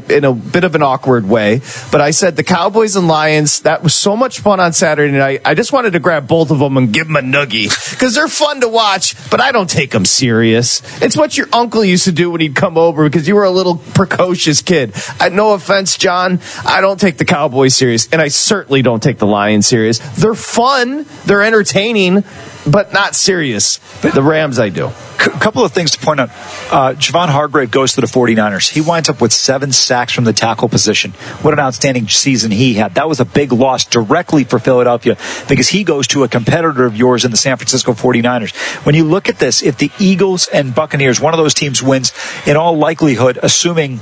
in a bit of an awkward way, but I said the Cowboys and Lions, that was so much fun on Saturday night. I just wanted to grab both of them and give them a noogie because they're fun to watch, but I don't take them serious. It's what your uncle used to do when he'd come over because you were a little precocious kid. No offense, John. I don't take the Cowboys serious, and I certainly don't take the Lions serious. They're fun. They're entertaining, but not serious. The Rams, I do. A couple of things to point out. Javon Hargrave goes to the 49ers. He winds up with 7 sacks from the tackle position. What an outstanding season he had. That was a big loss directly for Philadelphia because he goes to a competitor of yours in the San Francisco 49ers. When you look at this, if the Eagles and Buccaneers, one of those teams wins, in all likelihood, assuming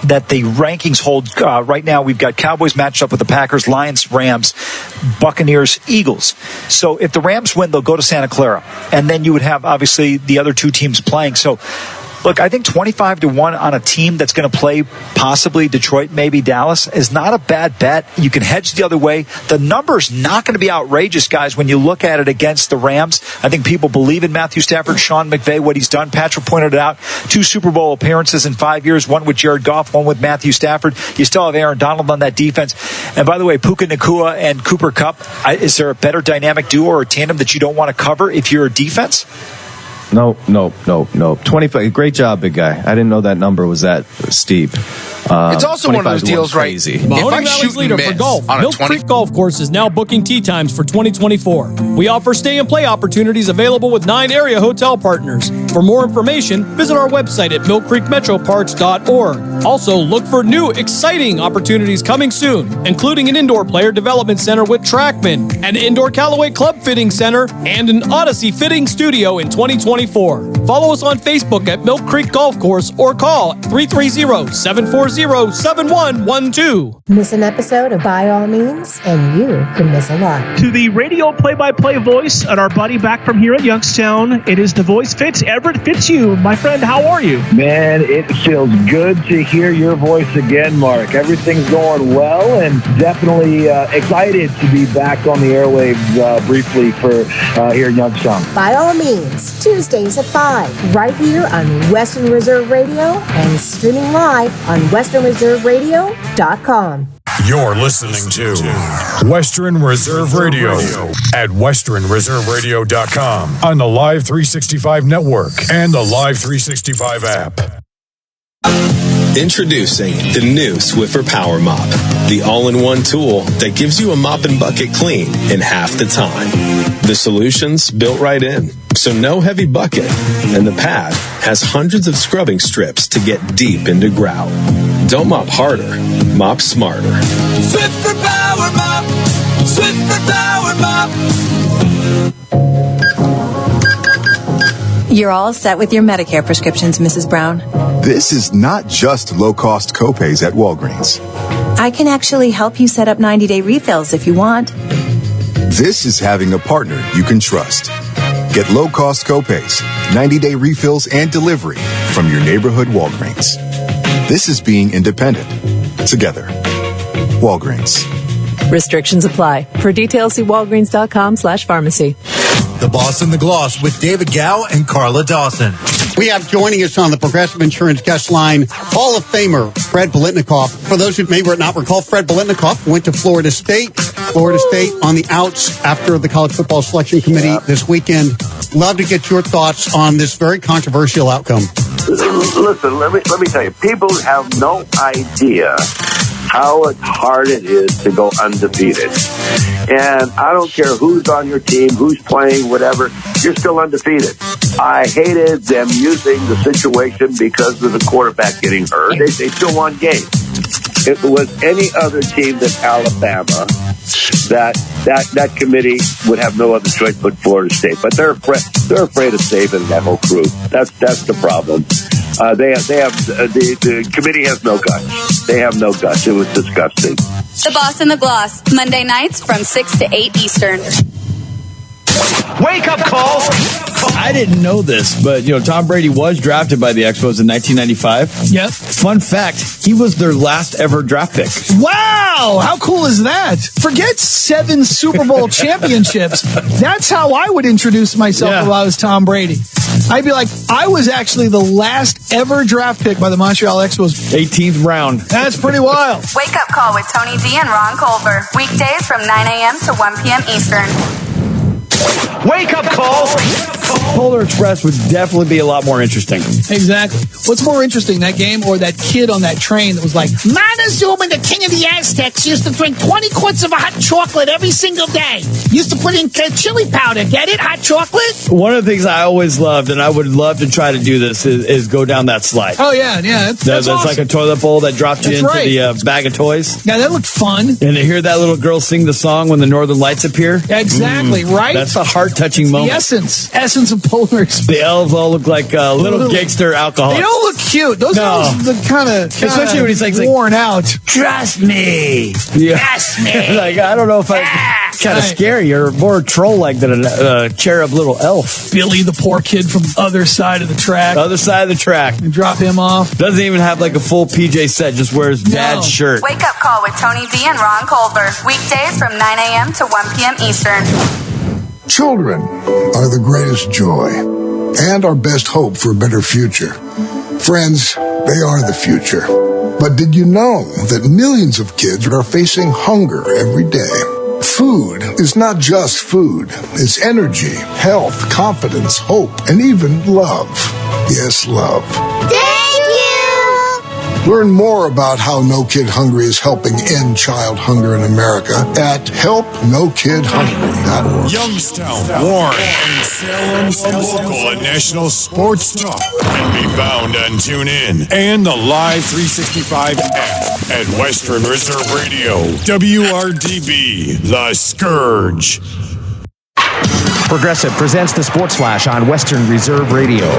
that the rankings hold right now, we've got Cowboys matched up with the Packers, Lions, Rams, Buccaneers, Eagles. So if the Rams win, they'll go to Santa Clara. And then you would have, obviously, the other two teams playing. So, look, I think 25-1 on a team that's going to play possibly Detroit, maybe Dallas, is not a bad bet. You can hedge the other way. The number's not going to be outrageous, guys, when you look at it against the Rams. I think people believe in Matthew Stafford, Sean McVay, what he's done. Patrick pointed it out. 2 Super Bowl appearances in 5 years, one with Jared Goff, one with Matthew Stafford. You still have Aaron Donald on that defense. And by the way, Puka Nacua and Cooper Kupp, is there a better dynamic duo or a tandem that you don't want to cover if you're a defense? No. 25. Great job, big guy. I didn't know that number was that steep. It's also one of those deals, right? Mahoning Valley's leader for golf, Milk Creek Golf Course is now booking tee times for 2024. We offer stay and play opportunities available with 9 area hotel partners. For more information, visit our website at millcreekmetroparks.org. Also, look for new, exciting opportunities coming soon, including an indoor player development center with Trackman, an indoor Callaway Club Fitting Center, and an Odyssey Fitting Studio in 2024. Follow us on Facebook at Milk Creek Golf Course or call 330-740-7112. Miss an episode of By All Means, and you can miss a lot. To the radio play-by-play voice and our buddy back from here at Youngstown, it is the voice Fitz. Everett Fitzhugh, my friend, how are you? Man, it feels good to hear your voice again, Mark. Everything's going well, and definitely excited to be back on the airwaves briefly for here in Youngstown. By All Means, Tuesdays at 5, right here on Western Reserve Radio and streaming live on westernreserveradio.com. You're listening to Western Reserve Radio at westernreserveradio.com on the Live 365 network and the Live 365 app. Introducing the new Swiffer Power Mop, the all-in-one tool that gives you a mop and bucket clean in half the time. The solution's built right in, so no heavy bucket, and the pad has hundreds of scrubbing strips to get deep into grout. Don't mop harder, mop smarter. Swiffer Power Mop! Swiffer Power Mop! You're all set with your Medicare prescriptions, Mrs. Brown. This is not just low-cost copays at Walgreens. I can actually help you set up 90-day refills if you want. This is having a partner you can trust. Get low-cost copays, 90-day refills, and delivery from your neighborhood Walgreens. This is being independent. Together. Walgreens. Restrictions apply. For details, see walgreens.com/pharmacy. The Boss and the Gloss with David Gow and Carla Dawson. We have joining us on the Progressive Insurance guest line, Hall of Famer Fred Biletnikoff. For those who may not recall, Fred Biletnikoff went to Florida State. Florida State on the outs after the College Football Selection Committee this weekend. Love to get your thoughts on this very controversial outcome. Listen, let me tell you, people have no idea how hard it is to go undefeated. And I don't care who's on your team, who's playing, whatever, you're still undefeated. I hated them using the situation because of the quarterback getting hurt. They still won games. If it was any other team than Alabama, that committee would have no other choice but Florida State. But they're afraid of saving that whole crew. That's the problem. The committee has no guts. They have no guts. It was disgusting. The Boss and the Gloss, Monday nights from 6 to 8 Eastern. Wake up call. I didn't know this, but Tom Brady was drafted by the Expos in 1995. Yep. Fun fact, he was their last ever draft pick. Wow, how cool is that? Forget 7 Super Bowl championships. That's how I would introduce myself if I was Tom Brady. I'd be like, I was actually the last ever draft pick by the Montreal Expos. 18th round. That's pretty wild. Wake up call with Tony D and Ron Culver. Weekdays from 9 a.m. to 1 p.m. Eastern. Wake up call. Polar Express would definitely be a lot more interesting. Exactly. What's more interesting, that game or that kid on that train that was like, Montezuma, the king of the Aztecs, used to drink 20 quarts of hot chocolate every single day. Used to put in chili powder. Get it? Hot chocolate? One of the things I always loved, and I would love to try to do this, is go down that slide. Oh, yeah. That's awesome. Like a toilet bowl that dropped you into the bag of toys. Yeah, that looked fun. And to hear that little girl sing the song when the northern lights appear. Exactly, right? That's a heart-touching moment. The essence of Polar Express. The elves all look like little gangster alcoholics. They don't look cute. Those elves look kind of especially when he's like worn out. Trust me. Trust me. Like, I don't know if kind of scary or more troll-like than a cherub little elf. Billy, the poor kid from other side of the track. And drop him off. Doesn't even have like a full PJ set, just wears dad's shirt. Wake up call with Tony D and Ron Culver. Weekdays from 9 a.m. to 1 p.m. Eastern. Children are the greatest joy and our best hope for a better future. Friends, they are the future. But did you know that millions of kids are facing hunger every day? Food is not just food. It's energy, health, confidence, hope, and even love. Yes, love. Learn more about how No Kid Hungry is helping end child hunger in America at helpnokidhungry.org. Youngstown, Warren, and Salem's local and national sports talk can be found on TuneIn and the Live 365 app at Western Reserve Radio. WRDB, The Scourge. Progressive presents the Sports Flash on Western Reserve Radio.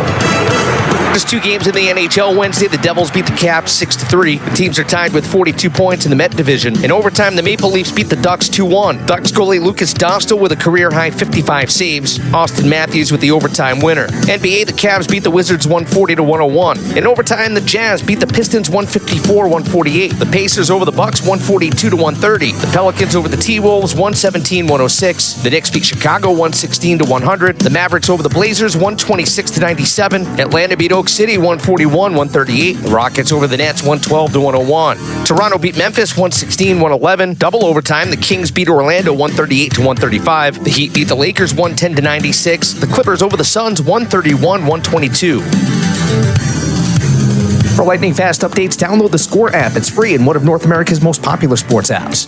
Just 2 games in the NHL Wednesday. The Devils beat the Caps 6-3. The teams are tied with 42 points in the Met division. In overtime, the Maple Leafs beat the Ducks 2-1. Ducks goalie Lucas Dostal with a career-high 55 saves. Austin Matthews with the overtime winner. NBA, the Cavs beat the Wizards 140-101. In overtime, the Jazz beat the Pistons 154-148. The Pacers over the Bucks 142-130. The Pelicans over the T-Wolves 117-106. The Knicks beat Chicago 116-100. The Mavericks over the Blazers 126-97. Atlanta beat Oak City 141-138. The Rockets over the Nets 112-101. Toronto beat Memphis 116-111. Double overtime, the Kings beat Orlando 138-135. The Heat beat the Lakers 110-96. The Clippers over the Suns 131-122. For lightning fast updates, download the Score app. It's free and one of North America's most popular sports apps.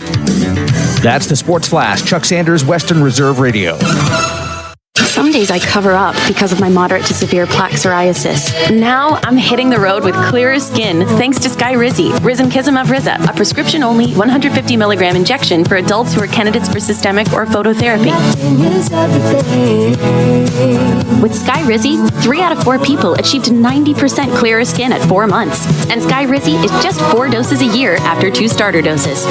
That's the Sports Flash. Chuck Sanders, Western Reserve Radio. Some days I cover up because of my moderate to severe plaque psoriasis. Now I'm hitting the road with clearer skin thanks to Skyrizi, Rizumkizumab Riza, a prescription-only 150 milligram injection for adults who are candidates for systemic or phototherapy. With Skyrizi, 3 out of 4 people achieved 90% clearer skin at 4 months. And Skyrizi is just 4 doses a year after 2 starter doses.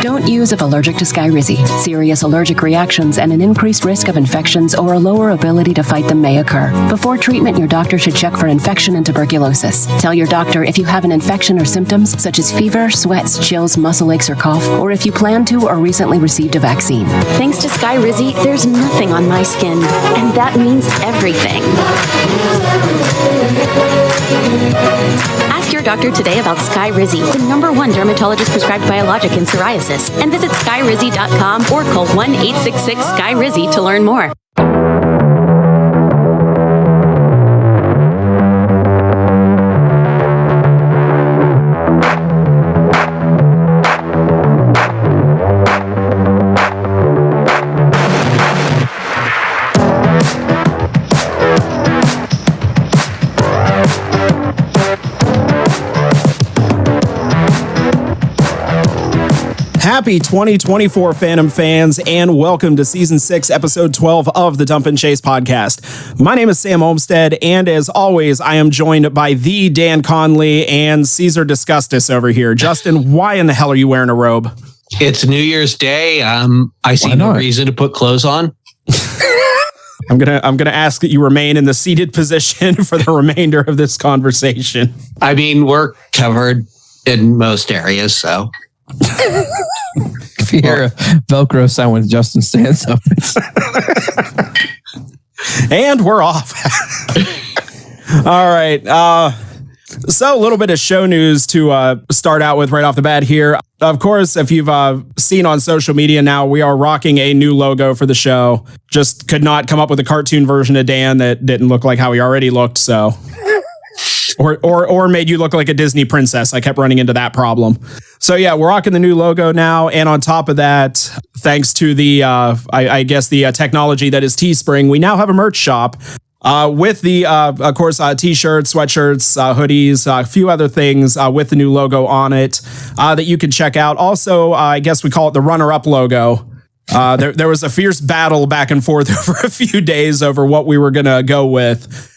Don't use if allergic to Skyrizi. Serious allergic reactions and an increased risk of infections or a lower ability to fight them may occur. Before treatment, your doctor should check for infection and tuberculosis. Tell your doctor if you have an infection or symptoms such as fever, sweats, chills, muscle aches, or cough, or if you plan to or recently received a vaccine. Thanks to Skyrizi, there's nothing on my skin, and that means everything. Ask your doctor today about Skyrizi, the #1 dermatologist prescribed biologic in psoriasis, and visit skyrizi.com or call 1-866-SKY-RIZZI to learn more. Happy 2024, Phantom fans, and welcome to Season 6, Episode 12 of the Dump and Chase podcast. My name is Sam Olmstead, and as always, I am joined by the Dan Conley and Caesar Disgustus over here. Justin, why in the hell are you wearing a robe? It's New Year's Day. I see no reason to put clothes on. I'm gonna ask that you remain in the seated position for the remainder of this conversation. I mean, we're covered in most areas, so. If you hear a Velcro sound when Justin stands up, and we're off. All right. So a little bit of show news to start out with right off the bat here. Of course, if you've seen on social media now, we are rocking a new logo for the show. Just could not come up with a cartoon version of Dan that didn't look like how he already looked. So, or made you look like a Disney princess. I kept running into that problem. So yeah, we're rocking the new logo now. And on top of that, thanks to the, I guess the technology that is Teespring, we now have a merch shop. With the, of course, t-shirts, sweatshirts, hoodies, a few other things with the new logo on it that you can check out. Also, I guess we call it the runner-up logo. There was a fierce battle back and forth over a few days over what we were going to go with.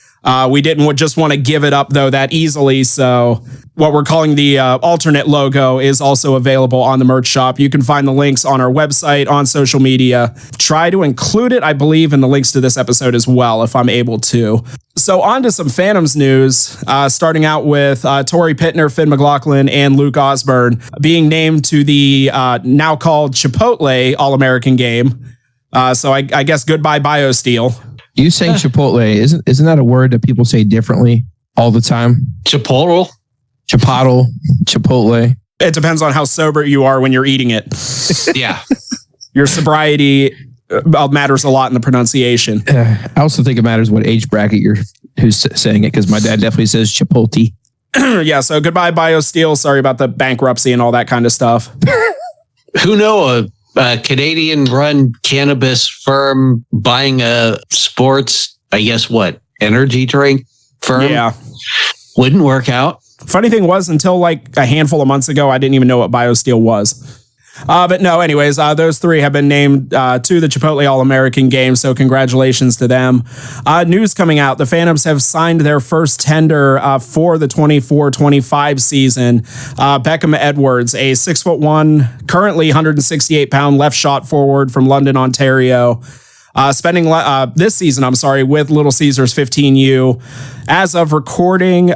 We didn't just want to give it up, though, that easily. So what we're calling the alternate logo is also available on the merch shop. You can find the links on our website, on social media. Try to include it, I believe, in the links to this episode as well, if I'm able to. So on to some Phantoms news, starting out with Torrey Pittner, Finn McLaughlin, and Luke Osborne being named to the now called Chipotle All-American game. So I guess goodbye BioSteel. You saying Chipotle, isn't that a word that people say differently all the time? Chipotle? Chipotle. It depends on how sober you are when you're eating it. Yeah. Your sobriety matters a lot in the pronunciation. I also think it matters what age bracket who's saying it, because my dad definitely says Chipotle. Yeah, so goodbye BioSteel. Sorry about the bankruptcy and all that kind of stuff. Who know a Canadian-run cannabis firm buying a sports, I guess energy drink firm? Yeah. Wouldn't work out. Funny thing was, until like a handful of months ago, I didn't even know what BioSteel was. But no, anyways, those three have been named to the Chipotle All-American game, so congratulations to them. News coming out, the Phantoms have signed their first tender for the 24-25 season. Beckham Edwards, a 6'1", currently 168-pound left shot forward from London, Ontario. Spending this season, with Little Caesars 15U. As of recording,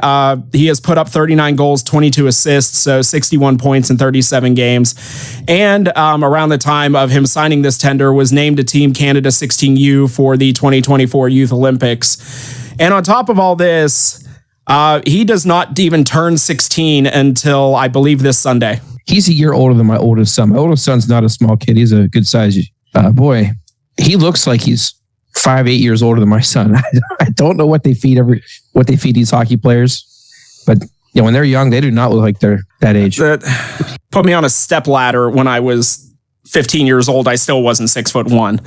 he has put up 39 goals, 22 assists, so 61 points in 37 games. And around the time of him signing this tender, was named to Team Canada 16U for the 2024 Youth Olympics. And on top of all this, he does not even turn 16 until, I believe, this Sunday. He's a year older than my oldest son. My oldest son's not a small kid. He's a good size boy. He looks like he's 5-8 years older than my son. I don't know what they feed these hockey players, but when they're young, they do not look like they're that age. Put me on a step ladder when I was 15 years old. I still wasn't 6'1".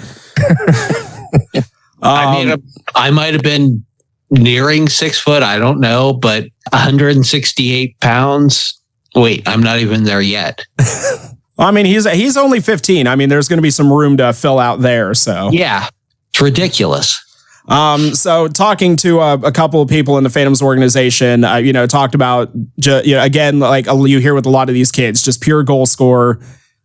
I might have been nearing 6 foot. I don't know, but 168 pounds. Wait, I'm not even there yet. I mean, he's only 15. I mean, there's going to be some room to fill out there. So yeah, it's ridiculous. So talking to a couple of people in the Phantoms organization, talked about again, like you hear with a lot of these kids, just pure goal scorer,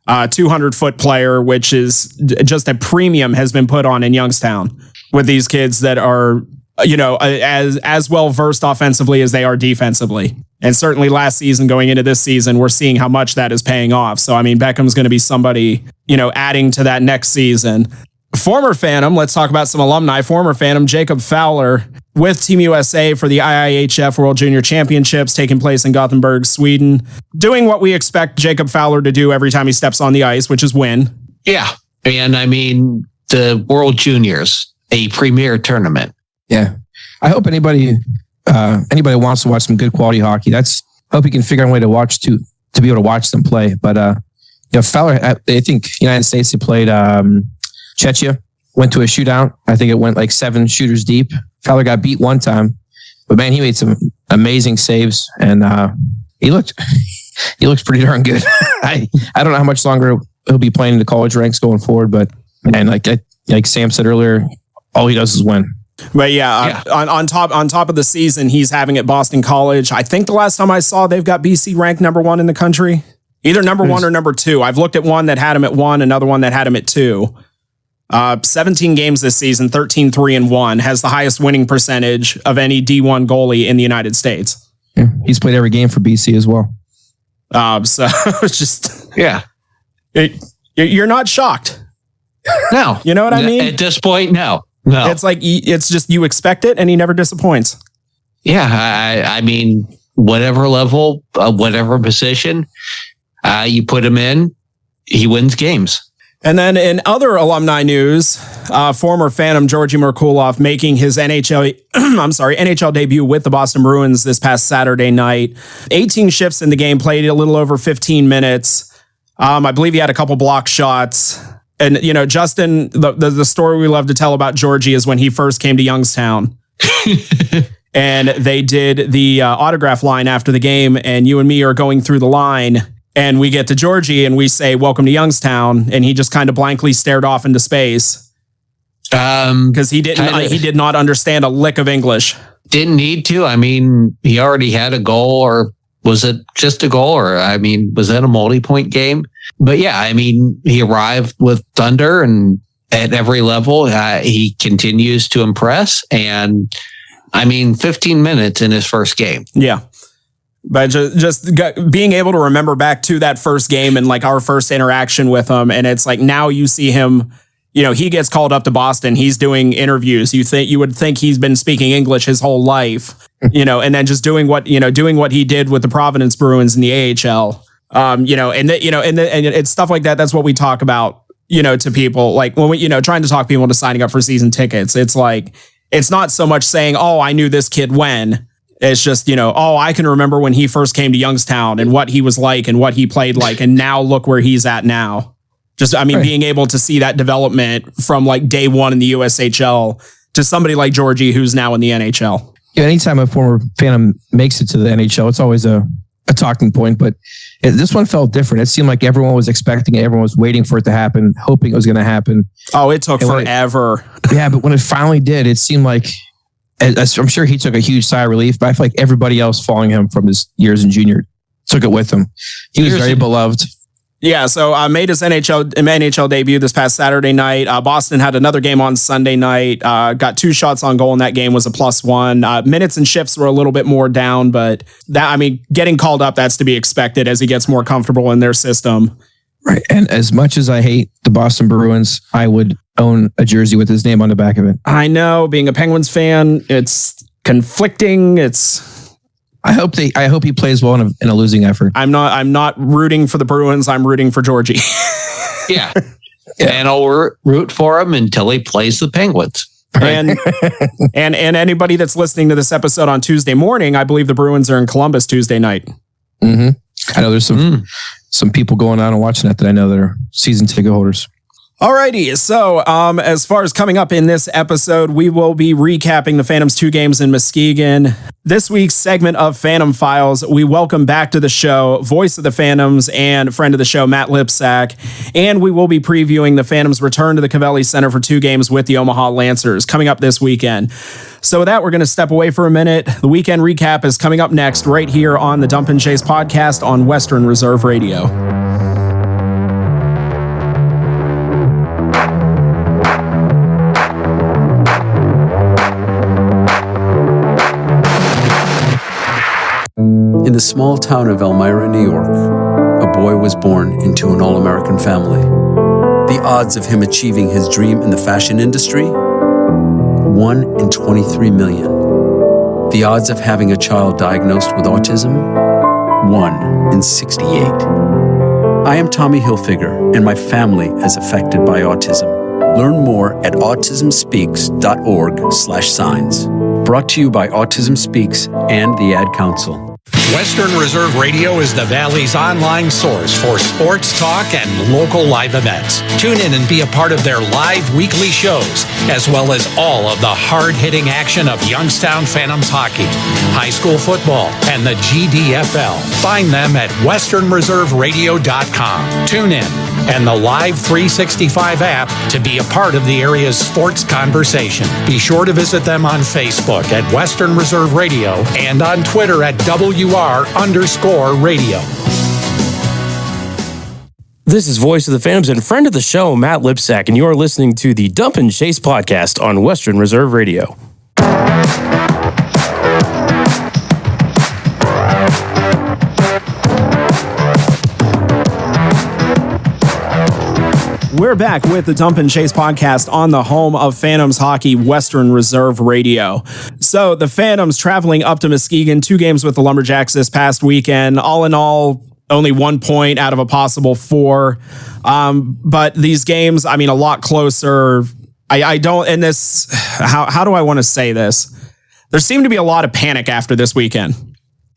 200-foot player, which is just a premium has been put on in Youngstown with these kids that are as well versed offensively as they are defensively. And certainly last season going into this season, we're seeing how much that is paying off. So, I mean, Beckham's going to be somebody, adding to that next season. Former Phantom, let's talk about some alumni. Former Phantom Jacob Fowler with Team USA for the IIHF World Junior Championships taking place in Gothenburg, Sweden. Doing what we expect Jacob Fowler to do every time he steps on the ice, which is win. Yeah. And I mean, the World Juniors, a premier tournament. Yeah. I hope anybody wants to watch some good quality hockey. I hope you can figure out a way to be able to watch them play. But Fowler, I think United States, they played Czechia, went to a shootout. I think it went like 7 shooters deep. Fowler got beat one time, but man, he made some amazing saves, and he looked pretty darn good. I don't know how much longer he'll be playing in the college ranks going forward, but man, like Sam said earlier, all he does is win. But on top of the season, he's having at Boston College. I think the last time I saw, they've got BC ranked number 1 in the country, either number 1 or number 2. I've looked at one that had him at 1, another one that had him at 2. 17 games this season, 13-3-1, has the highest winning percentage of any D1 goalie in the United States. Yeah, he's played every game for BC as well. So it's just, yeah, you're not shocked. No, you know what I mean? At this point, no. It's like, it's just, you expect it and he never disappoints. Yeah. I mean, whatever level, whatever position you put him in, he wins games. And then in other alumni news, former Phantom Georgi Merkulov making his NHL debut with the Boston Bruins this past Saturday night. 18 shifts in the game, played a little over 15 minutes. I believe he had a couple block shots. And, you know, Justin, the story we love to tell about Georgie is when he first came to Youngstown. And they did the autograph line after the game, and you and me are going through the line. And we get to Georgie and we say, "Welcome to Youngstown." And he just kind of blankly stared off into space. Because he did not understand a lick of English. Didn't need to. I mean, he already had a goal, or was it just a goal? Or, I mean, was that a multi-point game? But yeah, I mean, he arrived with thunder, and at every level, he continues to impress. And I mean, 15 minutes in his first game. Yeah. But just being able to remember back to that first game and like our first interaction with him. And it's like, now you see him, you know, he gets called up to Boston. He's doing interviews. You would think he's been speaking English his whole life, you know, and then just doing what he did with the Providence Bruins in the AHL, you know, and it's stuff like that. That's what we talk about, you know, to people, like when we, you know, trying to talk people into signing up for season tickets. It's like, it's not so much saying, "Oh, I knew this kid when." It's just, you know, "Oh, I can remember when he first came to Youngstown and what he was like and what he played like. And now look where he's at now." Just, I mean, right. Being able to see that development from like day one in the USHL to somebody like Georgie, who's now in the NHL. Yeah, anytime a former Phantom makes it to the NHL, it's always a talking point. But this one felt different. It seemed like everyone was expecting it. Everyone was waiting for it to happen, hoping it was going to happen. Oh, it took forever. But when it finally did, it seemed like, I'm sure he took a huge sigh of relief, but I feel like everybody else following him from his years in junior took it with him. He was very beloved. Yeah, so made his NHL debut this past Saturday night. Boston had another game on Sunday night. Got 2 shots on goal in that game, was a +1. Minutes and shifts were a little bit more down, but that, I mean, getting called up, that's to be expected as he gets more comfortable in their system. Right, and as much as I hate the Boston Bruins, I would own a jersey with his name on the back of it. I know, being a Penguins fan, it's conflicting. I hope he plays well in a losing effort. I'm not rooting for the Bruins. I'm rooting for Georgie. Yeah. And I'll root for him until he plays the Penguins. And anybody that's listening to this episode on Tuesday morning, I believe the Bruins are in Columbus Tuesday night. Mm-hmm. I know there's some people going on and watching that I know that are season ticket holders. Alrighty, so as far as coming up in this episode, we will be recapping the Phantoms' 2 games in Muskegon. This week's segment of Phantom Files, we welcome back to the show voice of the Phantoms and friend of the show, Matt Lipsack, and we will be previewing the Phantoms' return to the Covelli Center for 2 games with the Omaha Lancers coming up this weekend. So with that, we're going to step away for a minute. The weekend recap is coming up next right here on the Dump and Chase podcast on Western Reserve Radio. In the small town of Elmira, New York, a boy was born into an all-American family. The odds of him achieving his dream in the fashion industry? 1 in 23 million. The odds of having a child diagnosed with autism? 1 in 68. I am Tommy Hilfiger, and my family is affected by autism. Learn more at autismspeaks.org/signs. Brought to you by Autism Speaks and the Ad Council. Western Reserve Radio is the Valley's online source for sports talk and local live events. Tune in and be a part of their live weekly shows, as well as all of the hard-hitting action of Youngstown Phantoms hockey, high school football, and the GDFL. Find them at westernreserveradio.com. Tune in and the Live 365 app to be a part of the area's sports conversation. Be sure to visit them on Facebook at Western Reserve Radio and on Twitter at WR_radio. This is Voice of the Phantoms and friend of the show, Matt Lipsack, and you are listening to the Dump and Chase podcast on Western Reserve Radio. We're back with the Dump and Chase podcast on the home of Phantoms hockey, Western Reserve Radio. So the Phantoms traveling up to Muskegon, 2 games with the Lumberjacks this past weekend. All in all, only 1 point out of a possible 4. But these games, I mean, a lot closer. I don't, in this, how do I want to say this? There seemed to be a lot of panic after this weekend.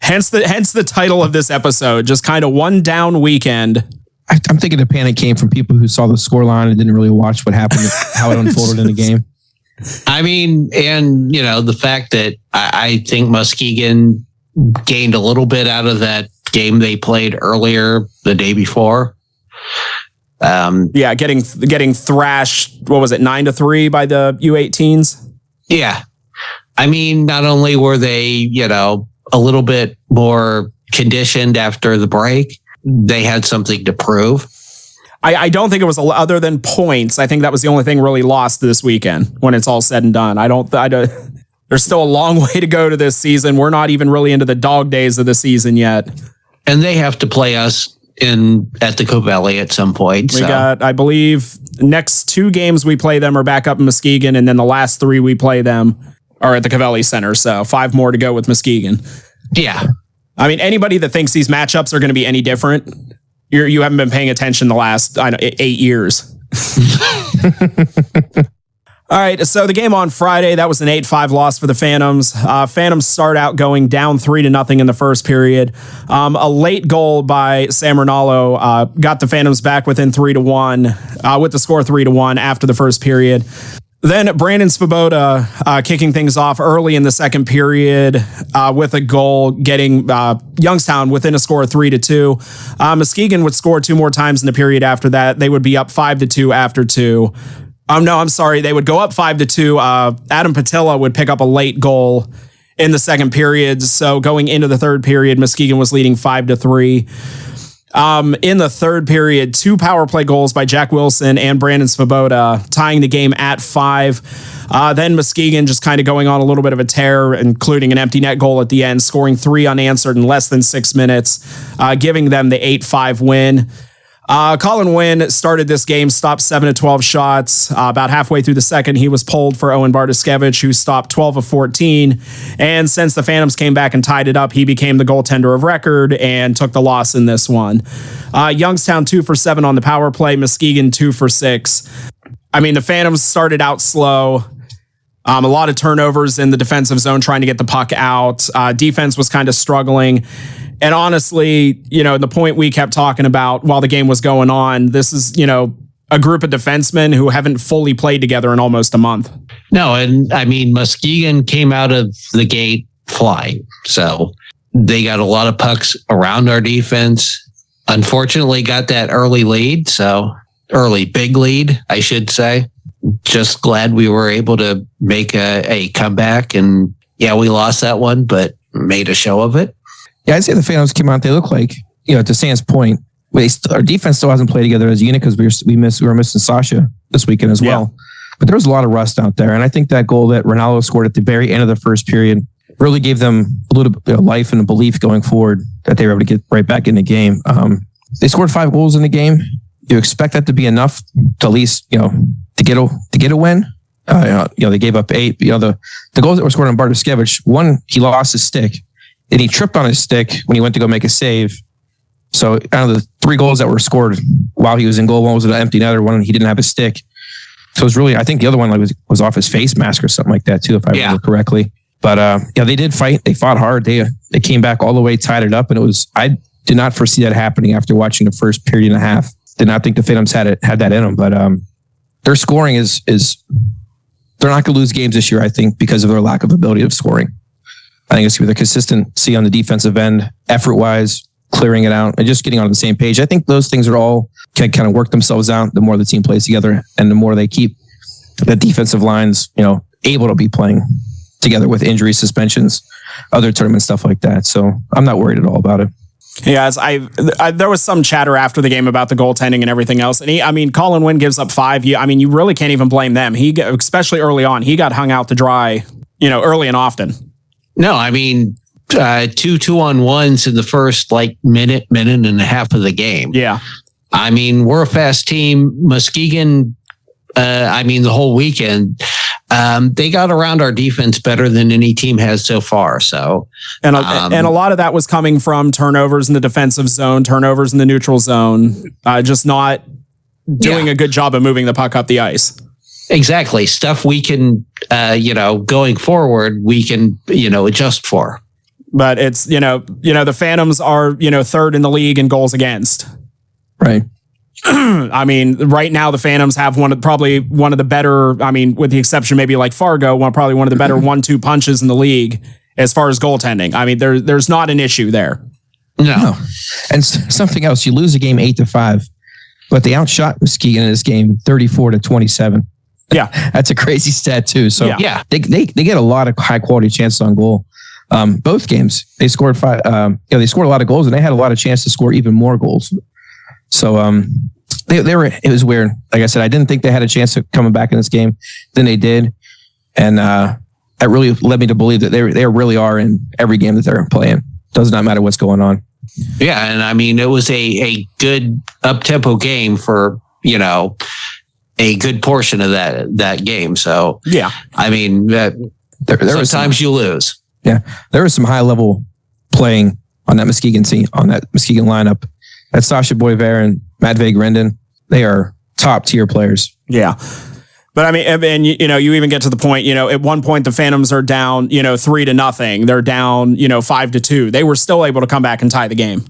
Hence the title of this episode, just kind of one down weekend. I'm thinking the panic came from people who saw the scoreline and didn't really watch what happened, how it unfolded in the game. I mean, and, the fact that I think Muskegon gained a little bit out of that game they played earlier the day before. Getting thrashed, what was it, 9-3 by the U18s? Yeah. I mean, not only were they, a little bit more conditioned after the break, they had something to prove. I don't think it was other than points. I think that was the only thing really lost this weekend when it's all said and done. I don't there's still a long way to go to this season. We're not even really into the dog days of the season yet. And they have to play us at the Covelli at some point. We got, I believe, next 2 games we play them are back up in Muskegon, and then the last 3 we play them are at the Covelli Center. So 5 more to go with Muskegon. Yeah. I mean, anybody that thinks these matchups are going to be any different, you haven't been paying attention the last 8 years. All right, so the game on Friday, that was an 8-5 loss for the Phantoms. Phantoms start out going down 3-0 in the first period. A late goal by Sam Rinaldo got the Phantoms back within 3-1, with the score 3-1 after the first period. Then Brandon Svoboda kicking things off early in the second period with a goal, getting Youngstown within a score of 3-2. Muskegon would score 2 more times in the period after that. They would be up 5-2 after 2. No, I'm sorry. They would go up 5-2. Adam Patilla would pick up a late goal in the second period. So going into the third period, Muskegon was leading 5-3. In the third period, 2 power play goals by Jack Wilson and Brandon Svoboda, tying the game at 5. Then Muskegon just kind of going on a little bit of a tear, including an empty net goal at the end, scoring 3 unanswered in less than 6 minutes, giving them the 8-5 win. Colin Wynn started this game, stopped 7 of 12 shots. About halfway through the second, he was pulled for Owen Bartoszewicz, who stopped 12 of 14. And since the Phantoms came back and tied it up, he became the goaltender of record and took the loss in this one. Youngstown 2 for 7 on the power play, Muskegon 2 for 6. I mean, the Phantoms started out slow. A lot of turnovers in the defensive zone trying to get the puck out. Defense was kind of struggling. And honestly, the point we kept talking about while the game was going on, this is, a group of defensemen who haven't fully played together in almost a month. No, and I mean, Muskegon came out of the gate flying. So they got a lot of pucks around our defense. Unfortunately, got that early lead. So early big lead, I should say. Just glad we were able to make a comeback. And yeah, we lost that one, but made a show of it. Yeah, I'd say the Phantoms came out. They look like, to Sam's point, our defense still hasn't played together as a unit because we were missing Sasha this weekend as well. But there was a lot of rust out there. And I think that goal that Ronaldo scored at the very end of the first period really gave them a little bit of life and a belief going forward that they were able to get right back in the game. They scored 5 goals in the game. You expect that to be enough to at least, to get a win. They gave up 8. The goals that were scored on Bartoszewicz, one, he lost his stick. And he tripped on his stick when he went to go make a save. So out of the 3 goals that were scored while he was in goal, one was an empty netter, one he didn't have his stick. So it was really, I think the other one was off his face mask or something like that too, if I remember correctly. But they did fight. They fought hard. They came back all the way, tied it up, and I did not foresee that happening after watching the first period and a half. Did not think the Phantoms had that in them, but their scoring is they're not going to lose games this year, I think, because of their lack of ability of scoring. I think it's going to be the consistency on the defensive end, effort-wise, clearing it out, and just getting on the same page. I think those things are all can kind of work themselves out the more the team plays together and the more they keep the defensive lines, able to be playing together with injuries, suspensions, other tournament stuff like that. So I'm not worried at all about it. Yes, there was some chatter after the game about the goaltending and everything else. And Colin Wynn gives up 5. You really can't even blame them. Especially early on, he got hung out to dry, early and often. No, 2 2-on-1s in the first minute and a half of the game. Yeah. We're a fast team. Muskegon, the whole weekend, they got around our defense better than any team has so far. So, and a lot of that was coming from turnovers in the defensive zone, turnovers in the neutral zone, just not doing a good job of moving the puck up the ice. Exactly. Stuff we can, going forward, we can, adjust for. But it's, the Phantoms are, third in the league in goals against. Right. Right now the Phantoms have probably one of the better, with the exception maybe like Fargo, probably one of the better 1-2 punches in the league as far as goaltending. There's not an issue there. No. And something else, you lose a game 8-5, but they outshot Muskegon in this game 34-27. Yeah. That's a crazy stat too. So yeah. They get a lot of high quality chances on goal. Both games they scored 5. They scored a lot of goals and they had a lot of chance to score even more goals. So it was weird. Like I said, I didn't think they had a chance of coming back in this game. Then they did. And that really led me to believe that they really are in every game that they're playing. Does not matter what's going on. Yeah. And it was a good up-tempo game for, a good portion of that game. So yeah, sometimes you lose. Yeah. There was some high level playing on that Muskegon lineup. That's Sasha Boisvert and Matvey Grindin. They are top tier players. Yeah. But you even get to the point, at one point the Phantoms are down, 3-0. They're down, 5-2. They were still able to come back and tie the game.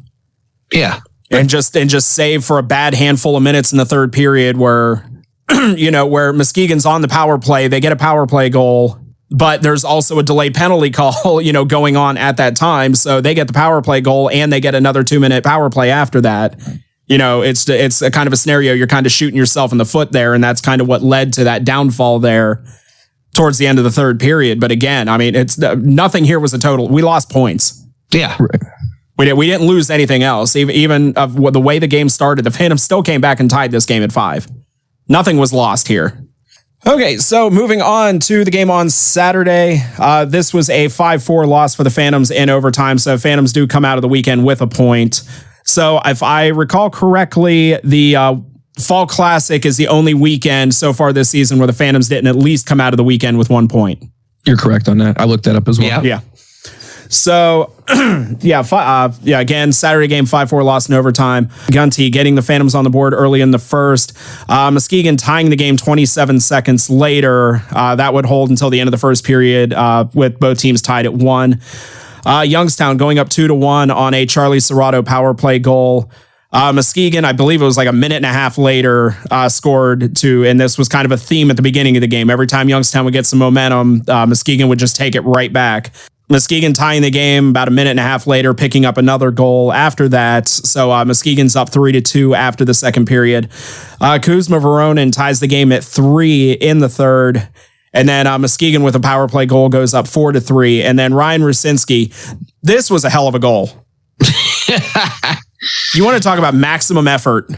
Yeah. And just save for a bad handful of minutes in the third period where, where Muskegon's on the power play, they get a power play goal, but there's also a delayed penalty call, going on at that time. So they get the power play goal and they get another 2-minute power play after that. It's a kind of a scenario. You're kind of shooting yourself in the foot there. And that's kind of what led to that downfall there towards the end of the third period. But again, it's nothing here was a total. We lost points. Yeah. We didn't lose anything else. Even of the way the game started, the Phantoms still came back and tied this game at 5. Nothing was lost here. Okay, so moving on to the game on Saturday. This was a 5-4 loss for the Phantoms in overtime. So Phantoms do come out of the weekend with a point. So if I recall correctly, the Fall Classic is the only weekend so far this season where the Phantoms didn't at least come out of the weekend with 1 point. You're correct on that. I looked that up as well. Yeah. So, again, Saturday game, 5-4 loss in overtime. Gunty getting the Phantoms on the board early in the first. Muskegon tying the game 27 seconds later. That would hold until the end of the first period with both teams tied at 1. Youngstown going up 2-1 on a Charlie Serrato power play goal. Muskegon, I believe it was like a minute and a half later, scored 2, and this was kind of a theme at the beginning of the game. Every time Youngstown would get some momentum, Muskegon would just take it right back. Muskegon tying the game about a minute and a half later, picking up another goal after that. So Muskegon's up 3-2 after the second period. Kuzma Voronin ties the game at 3 in the third. And then Muskegon with a power play goal goes up 4-3. And then Ryan Rusinski, this was a hell of a goal. You want to talk about maximum effort.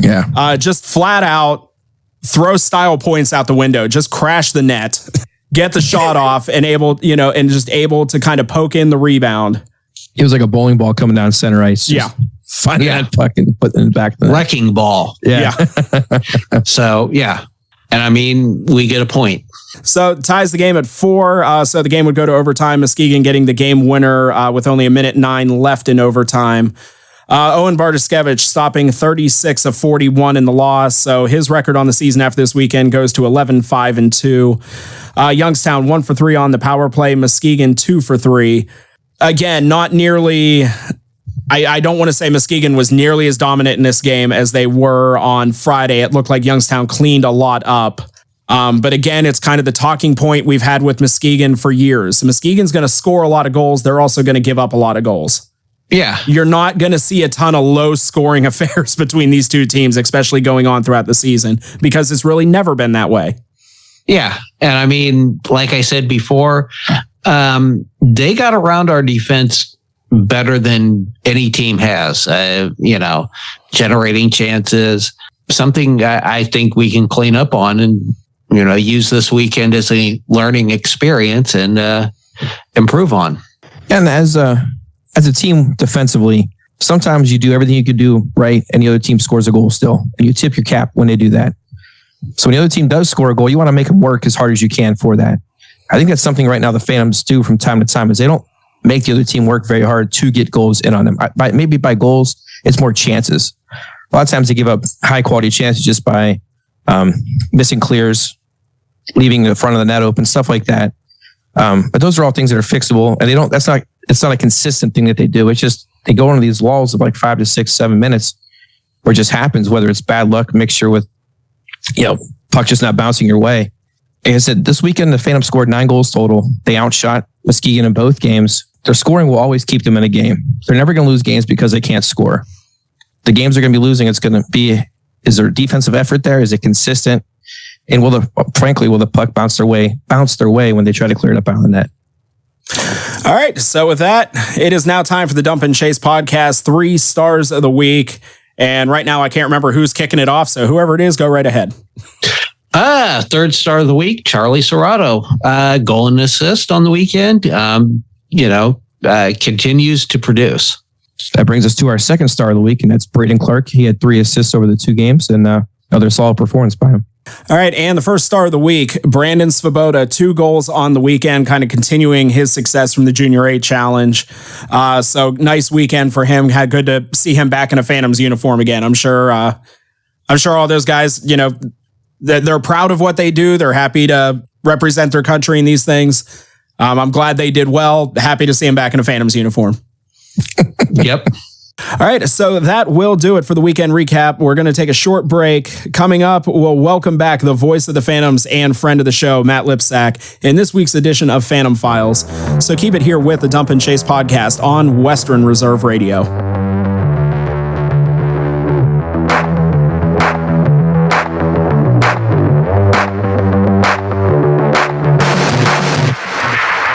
Yeah. Just flat out throw style points out the window, just crash the net. Get the shot off and able to kind of poke in the rebound. It was like a bowling ball coming down center ice. Finding that puck and putting it back. Wrecking ball. Yeah. So, yeah. And we get a point. So ties the game at 4. So the game would go to overtime. Muskegon getting the game winner with only 1:09 left in overtime. Owen Bartoszewicz stopping 36 of 41 in the loss. So his record on the season after this weekend goes to 11-5-2. Youngstown 1 for 3 on the power play. Muskegon 2 for 3. Again, not nearly. I don't want to say Muskegon was nearly as dominant in this game as they were on Friday. It looked like Youngstown cleaned a lot up. But again, it's kind of the talking point we've had with Muskegon for years. Muskegon's going to score a lot of goals. They're also going to give up a lot of goals. Yeah. You're not going to see a ton of low scoring affairs between these two teams, especially going on throughout the season, because it's really never been that way. Yeah. And like I said before, they got around our defense better than any team has, generating chances, something I think we can clean up on and, use this weekend as a learning experience and improve on. And as a team defensively, sometimes you do everything you could do right and the other team scores a goal still, and you tip your cap when they do that. So when the other team does score a goal, you want to make them work as hard as you can for that. I think that's something right now the Phantoms do from time to time is they don't make the other team work very hard to get goals in on them. Maybe by goals, it's more chances. A lot of times they give up high quality chances just by missing clears, leaving the front of the net open, stuff like that. But those are all things that are fixable, and it's not a consistent thing that they do. It's just they go into these lulls of like 5 to 6, 7 minutes where it just happens, whether it's bad luck mixture with, puck just not bouncing your way. Like I said, this weekend, the Phantoms scored 9 goals total. They outshot Muskegon in both games. Their scoring will always keep them in a game. They're never going to lose games because they can't score. The games they're going to be losing, it's going to be, is there defensive effort there? Is it consistent? And will the puck bounce their way when they try to clear it up out of the net? All right. So with that, it is now time for the Dump and Chase podcast, 3 stars of the week. And right now I can't remember who's kicking it off. So whoever it is, go right ahead. 3rd star of the week, Charlie Serrato, goal and assist on the weekend. Continues to produce. That brings us to our 2nd star of the week, and that's Braden Clark. He had 3 assists over the 2 games, and another solid performance by him. All right, and the 1st star of the week, Brandon Svoboda, 2 goals on the weekend, kind of continuing his success from the Junior A Challenge. So nice weekend for him. Had good to see him back in a Phantoms uniform again. I'm sure all those guys, they're proud of what they do. They're happy to represent their country in these things. I'm glad they did well. Happy to see him back in a Phantoms uniform. Yep. All right, so that will do it for the weekend recap. We're going to take a short break. Coming up, we'll welcome back the voice of the Phantoms and friend of the show, Matt Lipsack, in this week's edition of Phantom Files. So keep it here with the Dump and Chase podcast on Western Reserve Radio.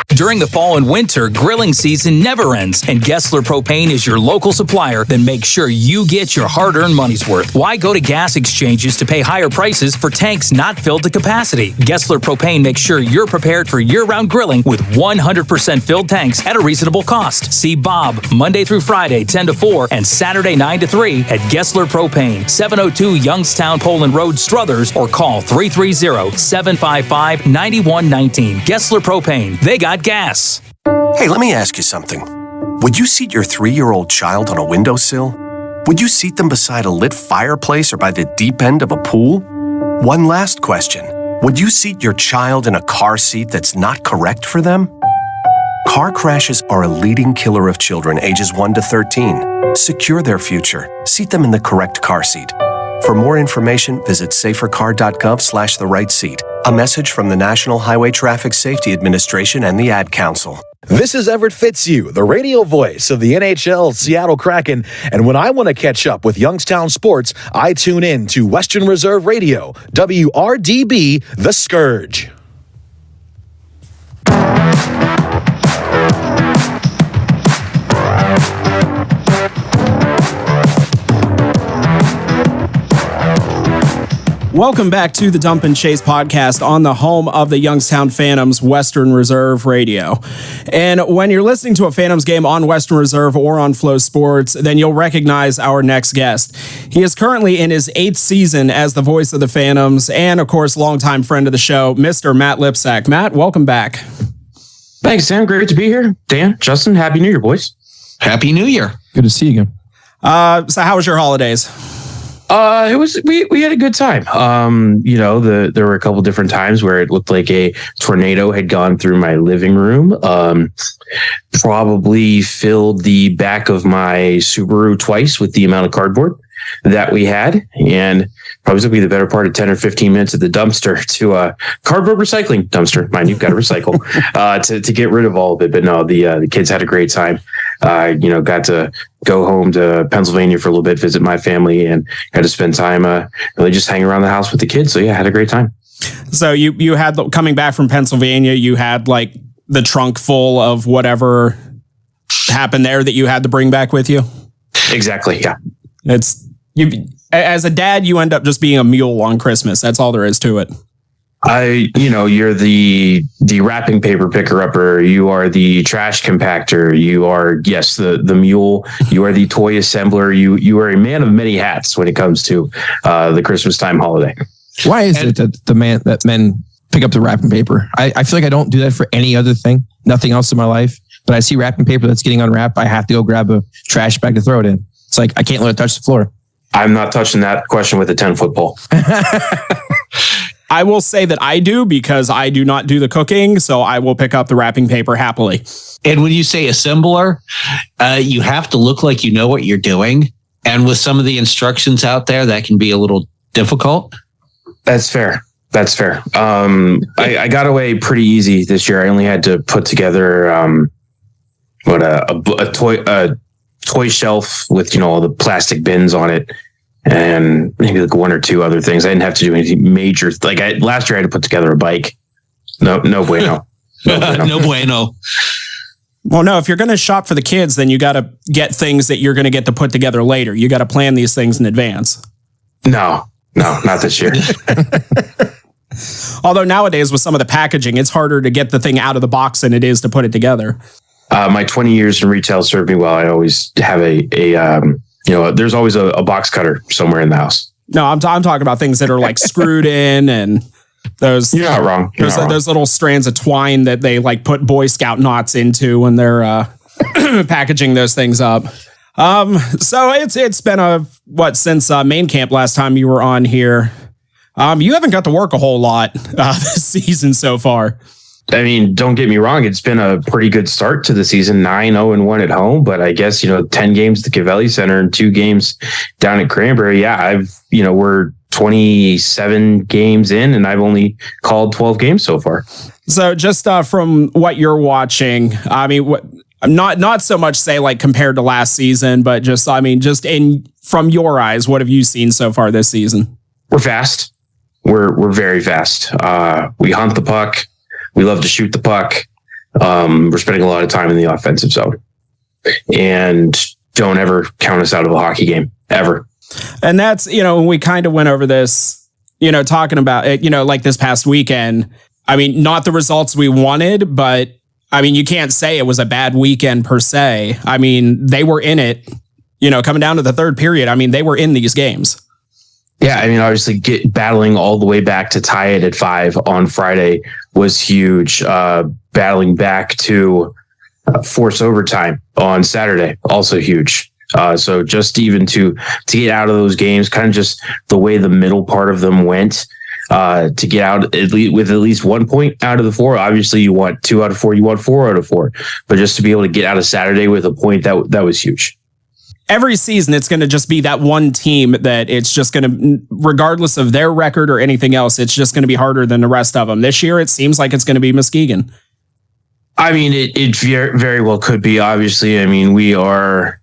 During the fall and winter, grilling season never ends, and Gessler Propane is your local supplier that makes sure you get your hard-earned money's worth. Why go to gas exchanges to pay higher prices for tanks not filled to capacity? Gessler Propane makes sure you're prepared for year-round grilling with 100% filled tanks at a reasonable cost. See Bob Monday through Friday, 10 to 4, and Saturday, 9 to 3 at Gessler Propane, 702 Youngstown Poland Road, Struthers, or call 330-755-9119. Gessler Propane. They got gas. Hey, let me ask you something. Would you seat your 3-year-old child on a windowsill? Would you seat them beside a lit fireplace or by the deep end of a pool? One last question. Would you seat your child in a car seat that's not correct for them? Car crashes are a leading killer of children ages 1 to 13. Secure their future. Seat them in the correct car seat. For more information, visit safercar.gov/the-right-seat. A message from the National Highway Traffic Safety Administration and the Ad Council. This is Everett Fitzhugh, the radio voice of the NHL Seattle Kraken. And when I want to catch up with Youngstown sports, I tune in to Western Reserve Radio, WRDB, The Scourge. Welcome back to the Dump and Chase podcast on the home of the Youngstown Phantoms, Western Reserve Radio. And when you're listening to a Phantoms game on Western Reserve or on Flow Sports, then you'll recognize our next guest. He is currently in his 8th season as the voice of the Phantoms and, of course, longtime friend of the show, Mr. Matt Lipsack. Matt, welcome back. Thanks, Sam. Great to be here. Dan, Justin, Happy New Year, boys. Happy New Year. Good to see you again. So how was your holidays? We had a good time. There were a couple different times where it looked like a tornado had gone through my living room. Probably filled the back of my Subaru twice with the amount of cardboard that we had, and probably took me the better part of 10 or 15 minutes at the dumpster to cardboard recycling dumpster. Mind you, got to recycle to get rid of all of it. But no, the kids had a great time. Got to go home to Pennsylvania for a little bit, visit my family, and had to spend time really just hanging around the house with the kids. So yeah, had a great time. So you had, coming back from Pennsylvania, you had like the trunk full of whatever happen there that you had to bring back with you? Exactly. Yeah. As a dad, you end up just being a mule on Christmas. That's all there is to it. You're the wrapping paper picker upper. You are the trash compactor. You are, yes, the mule. You are the toy assembler. You are a man of many hats when it comes to the Christmas time holiday. Why is it that men pick up the wrapping paper? I feel like I don't do that for any other thing, nothing else in my life. But I see wrapping paper that's getting unwrapped. I have to go grab a trash bag to throw it in. It's like I can't let it touch the floor. I'm not touching that question with a 10-foot pole. I will say that I do because I do not do the cooking, so I will pick up the wrapping paper happily. And when you say assembler, you have to look like you know what you're doing. And with some of the instructions out there, that can be a little difficult. That's fair. I got away pretty easy this year. I only had to put together a toy shelf with all the plastic bins on it, and maybe like one or two other things. I didn't have to do anything major. Like last year, I had to put together a bike. No bueno. No bueno. Well, no, if you're going to shop for the kids, then you got to get things that you're going to get to put together later. You got to plan these things in advance. No, not this year. Although nowadays with some of the packaging, it's harder to get the thing out of the box than it is to put it together. My 20 years in retail served me well. I always have there's always a box cutter somewhere in the house. No, I'm talking about things that are like screwed in and those. You're not wrong. Those little strands of twine that they like put Boy Scout knots into when they're packaging those things up. So it's been since main camp last time you were on here. You haven't got to work a whole lot this season so far. I mean, don't get me wrong. It's been a pretty good start to the season, 9-0-1 at home. But I guess, 10 games at the Cavelli Center and 2 games down at Cranberry. Yeah, we're 27 games in and I've only called 12 games so far. So just from what you're watching, I mean, not so much say like compared to last season, but just from your eyes, what have you seen so far this season? We're fast. We're very fast. We hunt the puck. We love to shoot the puck. We're spending a lot of time in the offensive zone, and don't ever count us out of a hockey game ever. And that's, we kind of went over this, talking about it, like this past weekend. I mean, not the results we wanted, but I mean, you can't say it was a bad weekend per se. I mean, they were in it, coming down to the third period. I mean, they were in these games. Yeah, I mean, obviously battling all the way back to tie it at 5 on Friday was huge. Battling back to force overtime on Saturday, also huge. So just even to get out of those games, kind of just the way the middle part of them went, to get out at least 1 point out of the 4. Obviously, you want 2 out of 4, you want 4 out of 4, but just to be able to get out of Saturday with a point, that was huge. Every season, it's going to just be that one team that it's just going to, regardless of their record or anything else, it's just going to be harder than the rest of them. This year, it seems like it's going to be Muskegon. I mean, it very well could be, obviously. I mean, we are,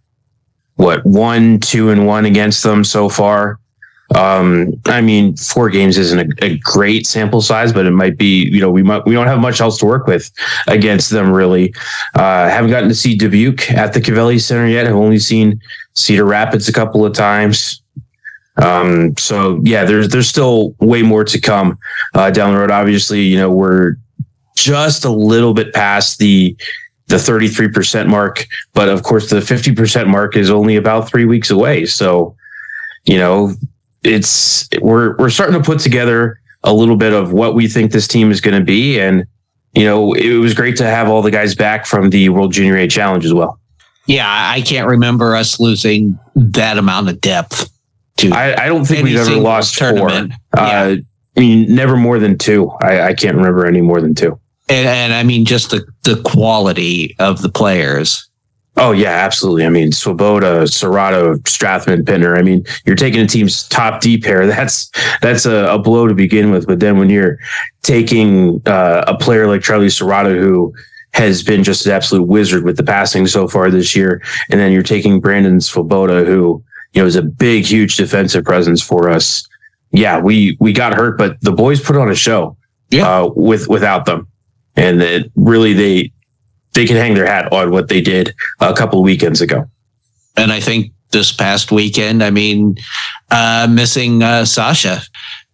1-2-1 against them so far. I mean, 4 games isn't a great sample size, but it might be, we don't have much else to work with against them, really. Haven't gotten to see Dubuque at the Cavelli Center yet. I've only seen Cedar Rapids a couple of times. So yeah, there's still way more to come down the road. Obviously, we're just a little bit past the 33% mark, but of course the 50% mark is only about 3 weeks away. So, we're starting to put together a little bit of what we think this team is going to be. And, it was great to have all the guys back from the World Junior A Challenge as well. Yeah, I can't remember us losing that amount of depth. I don't think we've ever lost tournament. 4. I mean, never more than 2. I can't remember any more than 2. And I mean, just the quality of the players. Oh, yeah, absolutely. I mean, Swoboda, Serrato, Strathman, Pittner. I mean, you're taking a team's top D pair. That's a blow to begin with. But then when you're taking a player like Charlie Serrato, who has been just an absolute wizard with the passing so far this year, and then you're taking Brandon Swoboda, who is a big, huge defensive presence for us. Yeah, we got hurt, but the boys put on a show without them. And it really, they can hang their hat on what they did a couple of weekends ago. And I think this past weekend, I mean, missing Sasha,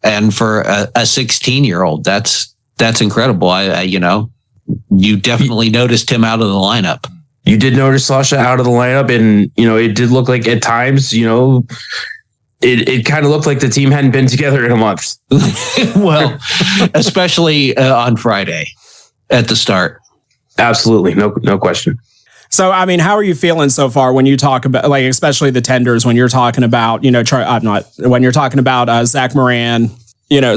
and for a 16-year-old, that's incredible. You definitely noticed him out of the lineup. You did notice Sasha out of the lineup, and it did look like at times, it kind of looked like the team hadn't been together in a month. Well, especially on Friday at the start. Absolutely, no question. So, I mean, how are you feeling so far when you talk about, like, especially the tenders, when you're talking about, when you're talking about Zach Moran,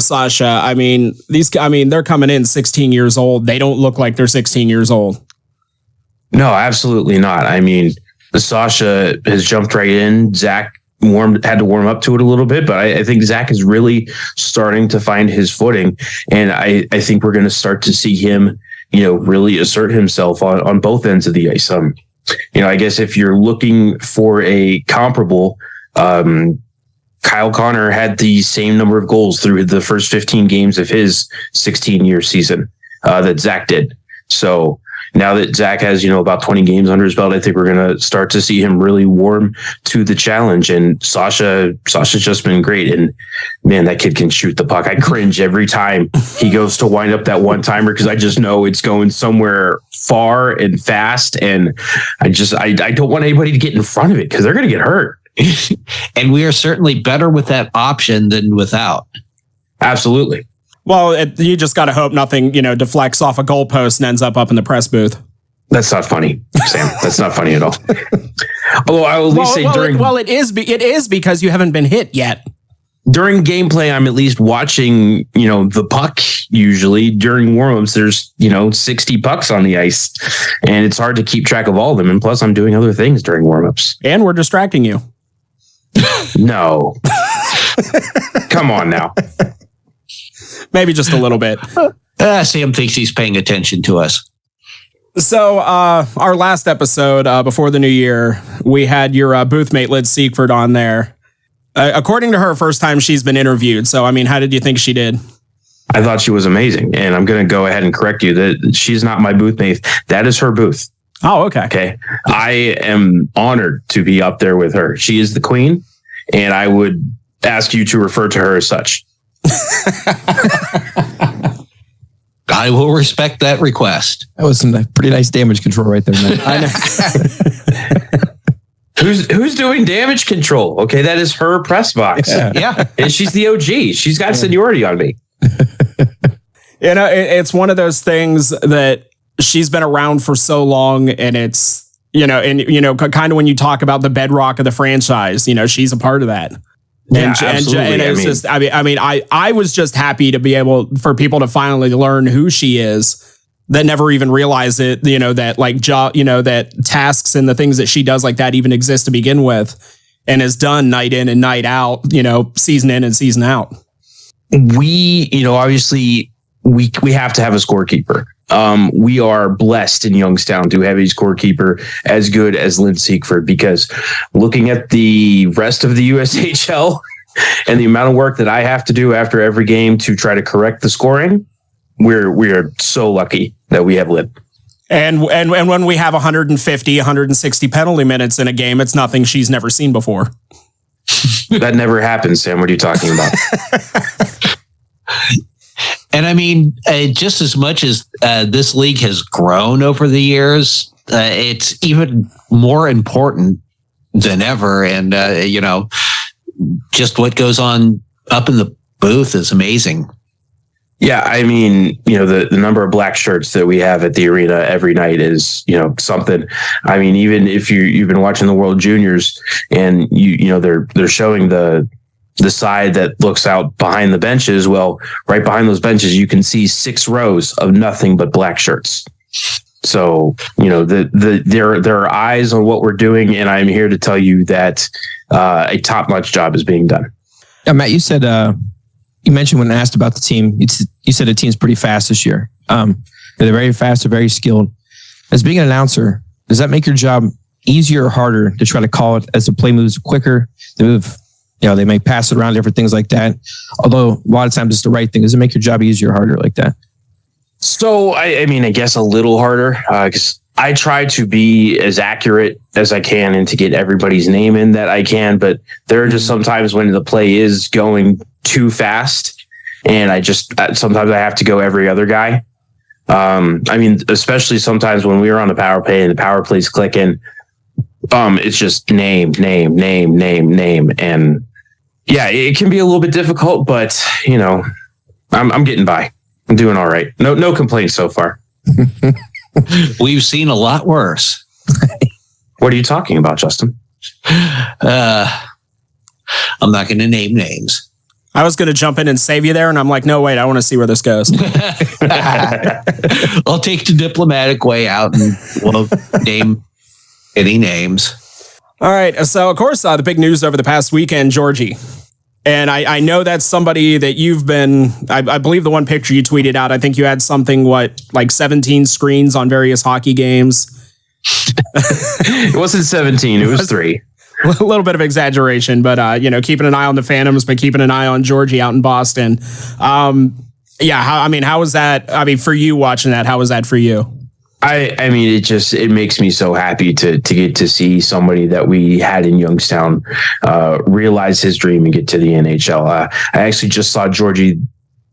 Sasha? I mean, they're coming in 16 years old. They don't look like they're 16 years old. No, absolutely not. I mean, Sasha has jumped right in. Zach had to warm up to it a little bit, but I think Zach is really starting to find his footing, and I think we're going to start to see him, really assert himself on both ends of the ice. I guess if you're looking for a comparable, Kyle Connor had the same number of goals through the first 15 games of his 16-year season that Zach did. So now that Zach has, about 20 games under his belt, I think we're going to start to see him really warm to the challenge. And Sasha's just been great. And man, that kid can shoot the puck. I cringe every time he goes to wind up that one-timer, because I just know it's going somewhere far and fast. And I don't want anybody to get in front of it, because they're going to get hurt. And we are certainly better with that option than without. Absolutely. Well, you just got to hope nothing, deflects off a goalpost and ends up in the press booth. That's not funny, Sam. That's not funny at all. Although I will at least say it is because you haven't been hit yet. During gameplay, I'm at least watching, the puck. Usually during warmups, there's, 60 pucks on the ice, and it's hard to keep track of all of them. And plus, I'm doing other things during warmups. And we're distracting you. No. Come on now. Maybe just a little bit. Sam thinks he's paying attention to us. So our last episode before the new year, we had your booth mate, Liz Siegfried, on there. According to her, first time she's been interviewed. So, I mean, how did you think she did? I thought she was amazing. And I'm going to go ahead and correct you that she's not my booth mate. That is her booth. Oh, okay. Okay. I am honored to be up there with her. She is the queen, and I would ask you to refer to her as such. I will respect that request. That was some pretty nice damage control right there, man. I know. Who's doing damage control? Okay, that is her press box. Yeah. And she's the OG. She's got seniority on me. It's one of those things that she's been around for so long, and it's, kind of when you talk about the bedrock of the franchise, she's a part of that. Yeah, absolutely. I was just happy to be able for people to finally learn who she is, that never even realized it, that that tasks and the things that she does like that even exist to begin with, and is done night in and night out, season in and season out. We, obviously we have to have a scorekeeper. We are blessed in Youngstown to have a scorekeeper as good as Lynn Siegfried, because looking at the rest of the USHL and the amount of work that I have to do after every game to try to correct the scoring, we are so lucky that we have Lynn. And when we have 150, 160 penalty minutes in a game, it's nothing she's never seen before. That never happens, Sam. What are you talking about? And I mean, just as much as this league has grown over the years, it's even more important than ever. And, just what goes on up in the booth is amazing. Yeah, I mean, the number of black shirts that we have at the arena every night is, something. I mean, even if you've been watching the World Juniors and they're showing the side that looks out behind the benches. Well, right behind those benches, you can see 6 rows of nothing but black shirts. So, there are eyes on what we're doing, and I'm here to tell you that a top-notch job is being done. Matt, you said you mentioned when asked about the team, you said the team's pretty fast this year. They're very fast, they're very skilled. As being an announcer, does that make your job easier or harder to try to call it as the play moves quicker? They may pass it around, different things like that. Although a lot of times it's the right thing. Does it make your job easier or harder like that? So, I guess a little harder, because I try to be as accurate as I can and to get everybody's name in that I can, but there are just sometimes when the play is going too fast, and sometimes I have to go every other guy. I mean, especially sometimes when we were on the power play and the power play's clicking, it's just name. And yeah, it can be a little bit difficult, but you know, I'm getting by. I'm doing all right. No complaints so far. We've seen a lot worse. What are you talking about, Justin? I'm not going to name names. I was going to jump in and save you there, and I'm like, no, wait, I want to see where this goes. I'll take the diplomatic way out and we'll name any names. All right. So, of course, the big news over the past weekend, Georgie. And I know that's somebody that you've been, I believe the one picture you tweeted out, I think you had something, like 17 screens on various hockey games. It wasn't 17, it was 3. A little bit of exaggeration, but, keeping an eye on the Phantoms, but keeping an eye on Georgie out in Boston. How was that? I mean, for you watching that, how was that for you? I mean, it makes me so happy to get to see somebody that we had in Youngstown realize his dream and get to the NHL. I actually just saw Georgie,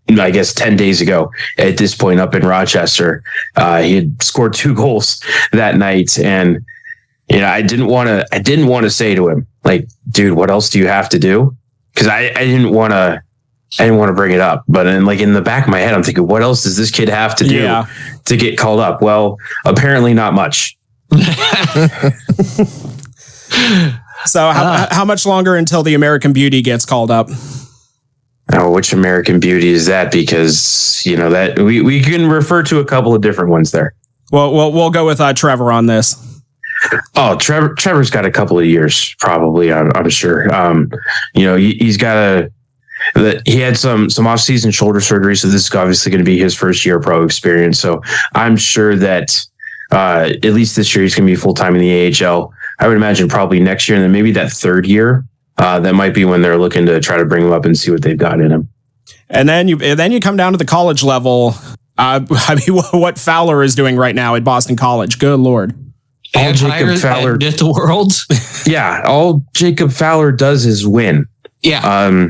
I guess 10 days ago at this point up in Rochester. He had scored 2 goals that night, and I didn't want to say to him, like, dude, what else do you have to do? Because I didn't want to bring it up, but in the back of my head, I'm thinking, what else does this kid have to do to get called up? Well, apparently not much. So how much longer until the American Beauty gets called up? Oh, which American Beauty is that? Because that we can refer to a couple of different ones there. Well, we'll go with Trevor on this. Oh, Trevor's got a couple of years, probably. I'm sure. He's got he had some off-season shoulder surgery, so this is obviously going to be his first year pro experience. So I'm sure that at least this year he's going to be full-time in the AHL. I would imagine probably next year, and then maybe that third year, that might be when they're looking to try to bring him up and see what they've got in him. And then you come down to the college level. What Fowler is doing right now at Boston College. Good Lord. All Jacob Fowler did the Worlds. Yeah, all Jacob Fowler does is win. Yeah.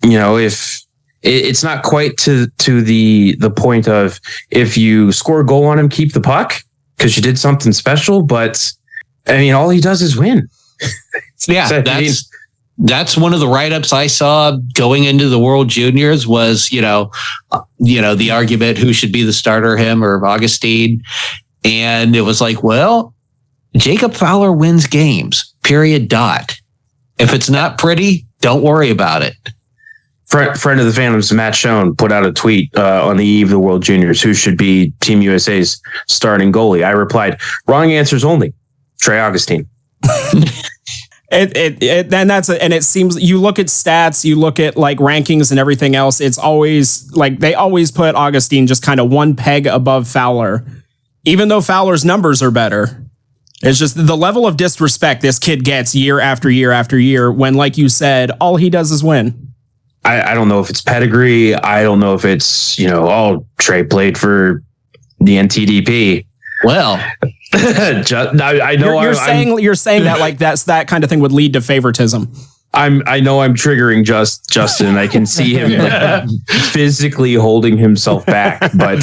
If it's not quite to the point of if you score a goal on him, keep the puck because you did something special. But I mean, all he does is win. Yeah, that's one of the write-ups I saw going into the World Juniors was, the argument who should be the starter, him or Augustine. And it was like, well, Jacob Fowler wins games, period, dot. If it's not pretty, don't worry about it. Friend of the Phantoms, Matt Schoen, put out a tweet on the eve of the World Juniors, who should be Team USA's starting goalie. I replied, wrong answers only. Trey Augustine. It seems you look at stats, you look at like rankings and everything else. It's always like they always put Augustine just kind of one peg above Fowler, even though Fowler's numbers are better. It's just the level of disrespect this kid gets year after year after year when, like you said, all he does is win. I don't know if it's pedigree. I don't know if it's, Trey played for the NTDP. Well, I know you're saying that like that kind of thing would lead to favoritism. I know I'm triggering Justin. I can see him physically holding himself back, but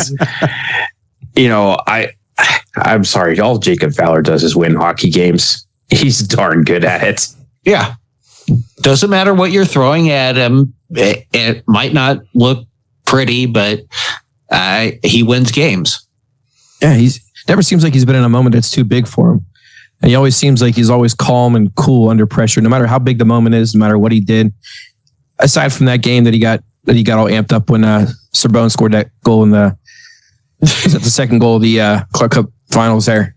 I'm sorry. All Jacob Fowler does is win hockey games. He's darn good at it. Yeah. Doesn't matter what you're throwing at him. It might not look pretty, but he wins games. Yeah, never seems like he's been in a moment that's too big for him. And he always seems like he's always calm and cool under pressure, no matter how big the moment is, no matter what he did. Aside from that game that he got all amped up when Sorbonne scored that goal in the second goal of the Clark Cup finals there.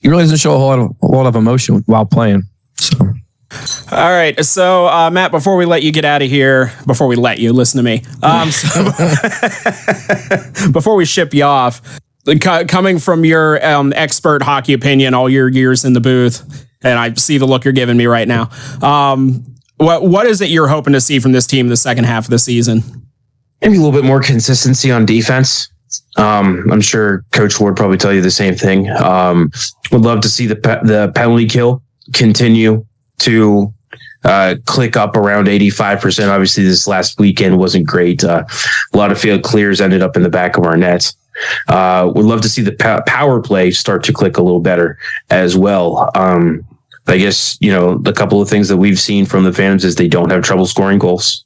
He really doesn't show a lot of emotion while playing. So. All right. So, Matt, before we let you get out of here, listen to me. Before we ship you off, coming from your expert hockey opinion, all your years in the booth, and I see the look you're giving me right now. What is it you're hoping to see from this team in the second half of the season? Maybe a little bit more consistency on defense. I'm sure Coach Ward probably tell you the same thing. Would love to see the penalty kill continue to click up around 85%. Obviously, this last weekend wasn't great. A lot of field clears ended up in the back of our net. Would love to see the power play start to click a little better as well. I guess, the couple of things that we've seen from the Phantoms is they don't have trouble scoring goals,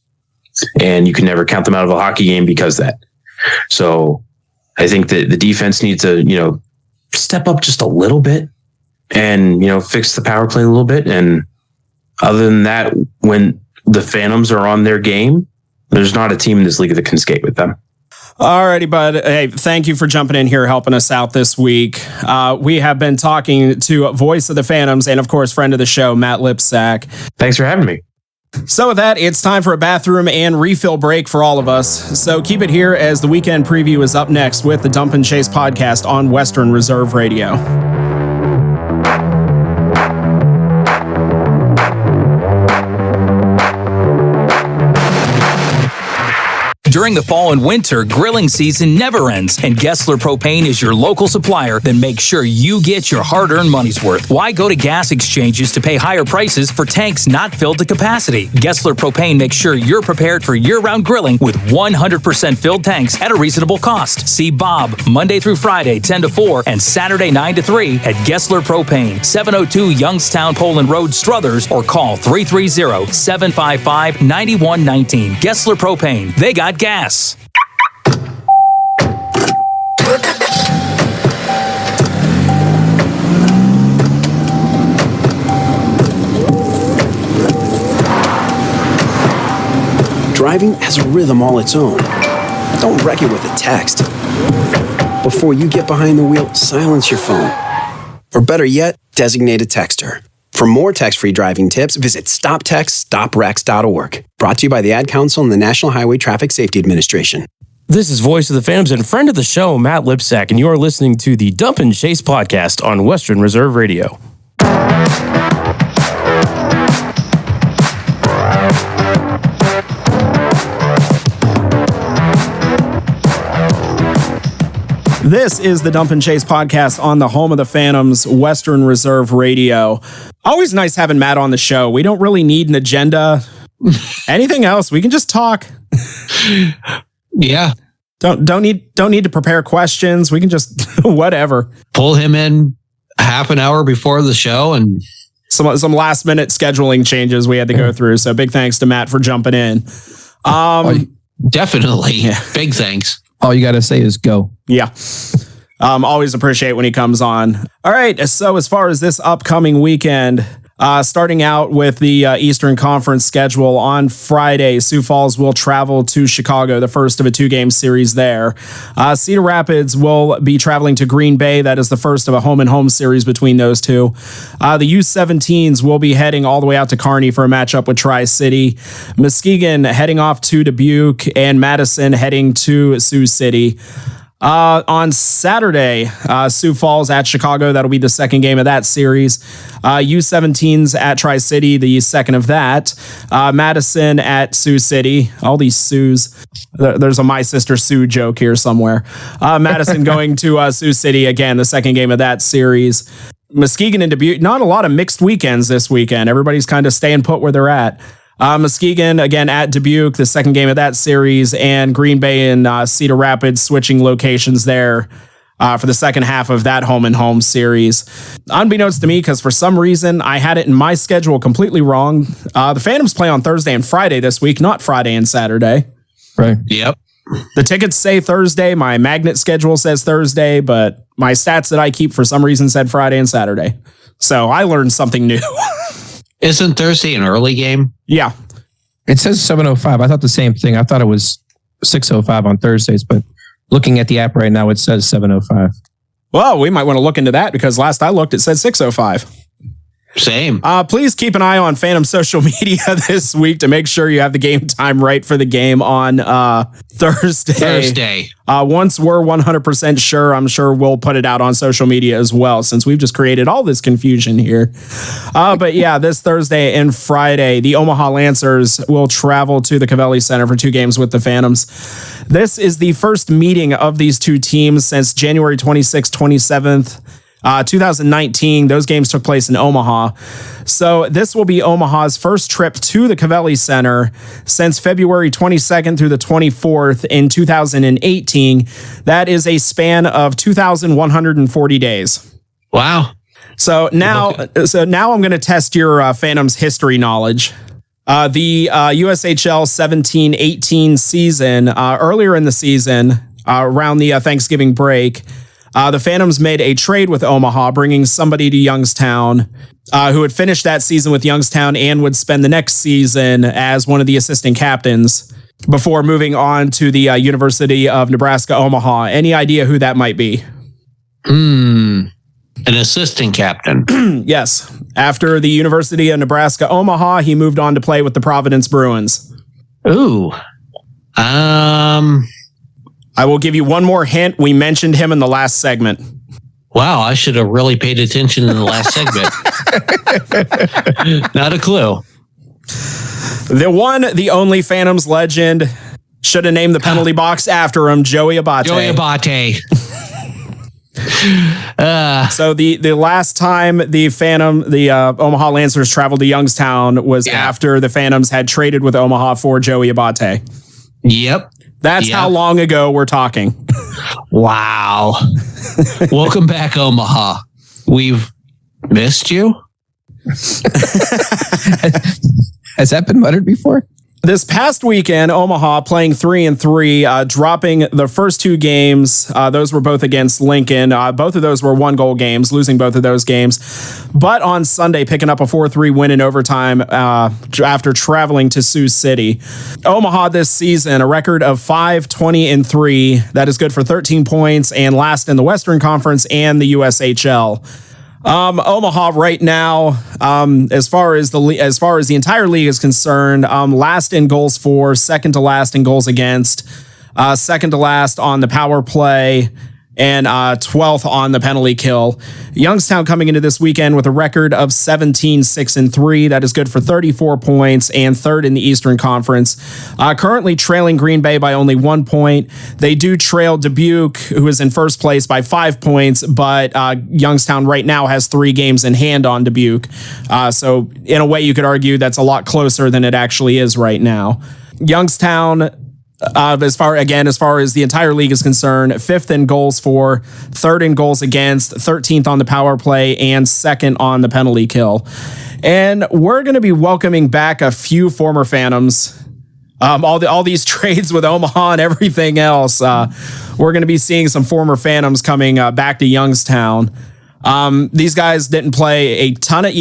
and you can never count them out of a hockey game because of that. So I think that the defense needs to, step up just a little bit and, fix the power play a little bit. And other than that, when the Phantoms are on their game, there's not a team in this league that can skate with them. Alrighty, bud. Hey, thank you for jumping in here, helping us out this week. We have been talking to voice of the Phantoms and, of course, friend of the show, Matt Lipsack. Thanks for having me. So with that, it's time for a bathroom and refill break for all of us. So keep it here as the weekend preview is up next with the Dump and Chase podcast on Western Reserve Radio. During the fall and winter, grilling season never ends, and Gessler Propane is your local supplier that makes sure you get your hard-earned money's worth. Why go to gas exchanges to pay higher prices for tanks not filled to capacity? Gessler Propane makes sure you're prepared for year-round grilling with 100% filled tanks at a reasonable cost. See Bob Monday through Friday, 10 to 4, and Saturday, 9 to 3 at Gessler Propane, 702 Youngstown Poland Road, Struthers, or call 330-755-9119. Gessler Propane. They got gas. Driving has a rhythm all its own. Don't wreck it with a text. Before you get behind the wheel, silence your phone. Or better yet, designate a texter. For more text-free driving tips, visit stoptextstoprex.org. Brought to you by the Ad Council and the National Highway Traffic Safety Administration. This is Voice of the Phantoms and friend of the show, Matt Lipsack, and you are listening to the Dump and Chase podcast on Western Reserve Radio. This is the Dump and Chase podcast on the home of the Phantoms, Western Reserve Radio. Always nice having Matt on the show. We don't really need an agenda. Anything else, we can just talk. Yeah. Don't need to prepare questions. We can just whatever. Pull him in half an hour before the show and some last minute scheduling changes we had to go through. So big thanks to Matt for jumping in. Definitely. Yeah. Big thanks. All you got to say is go. Yeah. Always appreciate when he comes on. All right. So as far as this upcoming weekend, starting out with the Eastern Conference schedule on Friday, Sioux Falls will travel to Chicago, the first of a 2-game series there. Cedar Rapids will be traveling to Green Bay. That is the first of a home-and-home series between those two. The U17s will be heading all the way out to Kearney for a matchup with Tri-City. Muskegon heading off to Dubuque, and Madison heading to Sioux City. On Saturday, Sioux Falls at Chicago. That'll be the second game of that series. U17s at Tri-City, the second of that. Madison at Sioux City. All these Siouxs. There's a My Sister Sue joke here somewhere. Madison going to Sioux City again, the second game of that series. Muskegon and Dubuque. Not a lot of mixed weekends this weekend. Everybody's kind of staying put where they're at. Muskegon, again, at Dubuque, the second game of that series, and Green Bay and Cedar Rapids switching locations there for the second half of that home-and-home series. Unbeknownst to me, because for some reason I had it in my schedule completely wrong, the Phantoms play on Thursday and Friday this week, not Friday and Saturday. Right. Yep. The tickets say Thursday. My magnet schedule says Thursday, but my stats that I keep for some reason said Friday and Saturday. So I learned something new. Isn't Thursday an early game? Yeah. It says 7:05. I thought the same thing. I thought it was 6:05 on Thursdays, but looking at the app right now, it says 7:05. Well, we might want to look into that because last I looked, it said 6:05. Same. Please keep an eye on Phantom social media this week to make sure you have the game time right for the game on Thursday. Once we're 100% sure, I'm sure we'll put it out on social media as well, since we've just created all this confusion here. But yeah, this Thursday and Friday, the Omaha Lancers will travel to the Covelli Center for 2 games with the Phantoms. This is the first meeting of these two teams since January 26th, 27th. 2019, those games took place in Omaha. So this will be Omaha's first trip to the Covelli Center since February 22nd through the 24th in 2018. That is a span of 2,140 days. Wow. So now I'm going to test your Phantoms history knowledge. The USHL 17-18 season, earlier in the season, around the Thanksgiving break, the Phantoms made a trade with Omaha, bringing somebody to Youngstown who had finished that season with Youngstown and would spend the next season as one of the assistant captains before moving on to the University of Nebraska, Omaha. Any idea who that might be? An assistant captain. Yes. After the University of Nebraska, Omaha, he moved on to play with the Providence Bruins. Ooh. I will give you one more hint. We mentioned him in the last segment. Wow, I should have really paid attention in the last segment. Not a clue. The one, the only Phantoms legend. Should have named the penalty box after him, Joey Abate. Joey Abate. So the last time the Omaha Lancers traveled to Youngstown was after the Phantoms had traded with Omaha for Joey Abate. Yep. That's how long ago we're talking. Wow. Welcome back, Omaha. We've missed you. Has that been muttered before? This past weekend, Omaha playing 3-3, dropping the first 2 games. Those were both against Lincoln. Both of those were 1-goal games, losing both of those games. But on Sunday, picking up a 4-3 win in overtime after traveling to Sioux City. Omaha this season, a record of 5-20-3. That is good for 13 points and last in the Western Conference and the USHL. Omaha right now, as far as the entire league is concerned, last in goals for, second to last in goals against, second to last on the power play, and 12th on the penalty kill. Youngstown coming into this weekend with a record of 17-6-3. That is good for 34 points and third in the Eastern Conference. Currently trailing Green Bay by only 1 point. They do trail Dubuque, who is in first place, by 5 points, but Youngstown right now has 3 games in hand on Dubuque. So in a way, you could argue that's a lot closer than it actually is right now. Youngstown, as far as the entire league is concerned, 5th in goals for, 3rd in goals against, 13th on the power play, and 2nd on the penalty kill. And we're going to be welcoming back a few former Phantoms. All these trades with Omaha and everything else. We're going to be seeing some former Phantoms coming back to Youngstown. These guys didn't play a ton of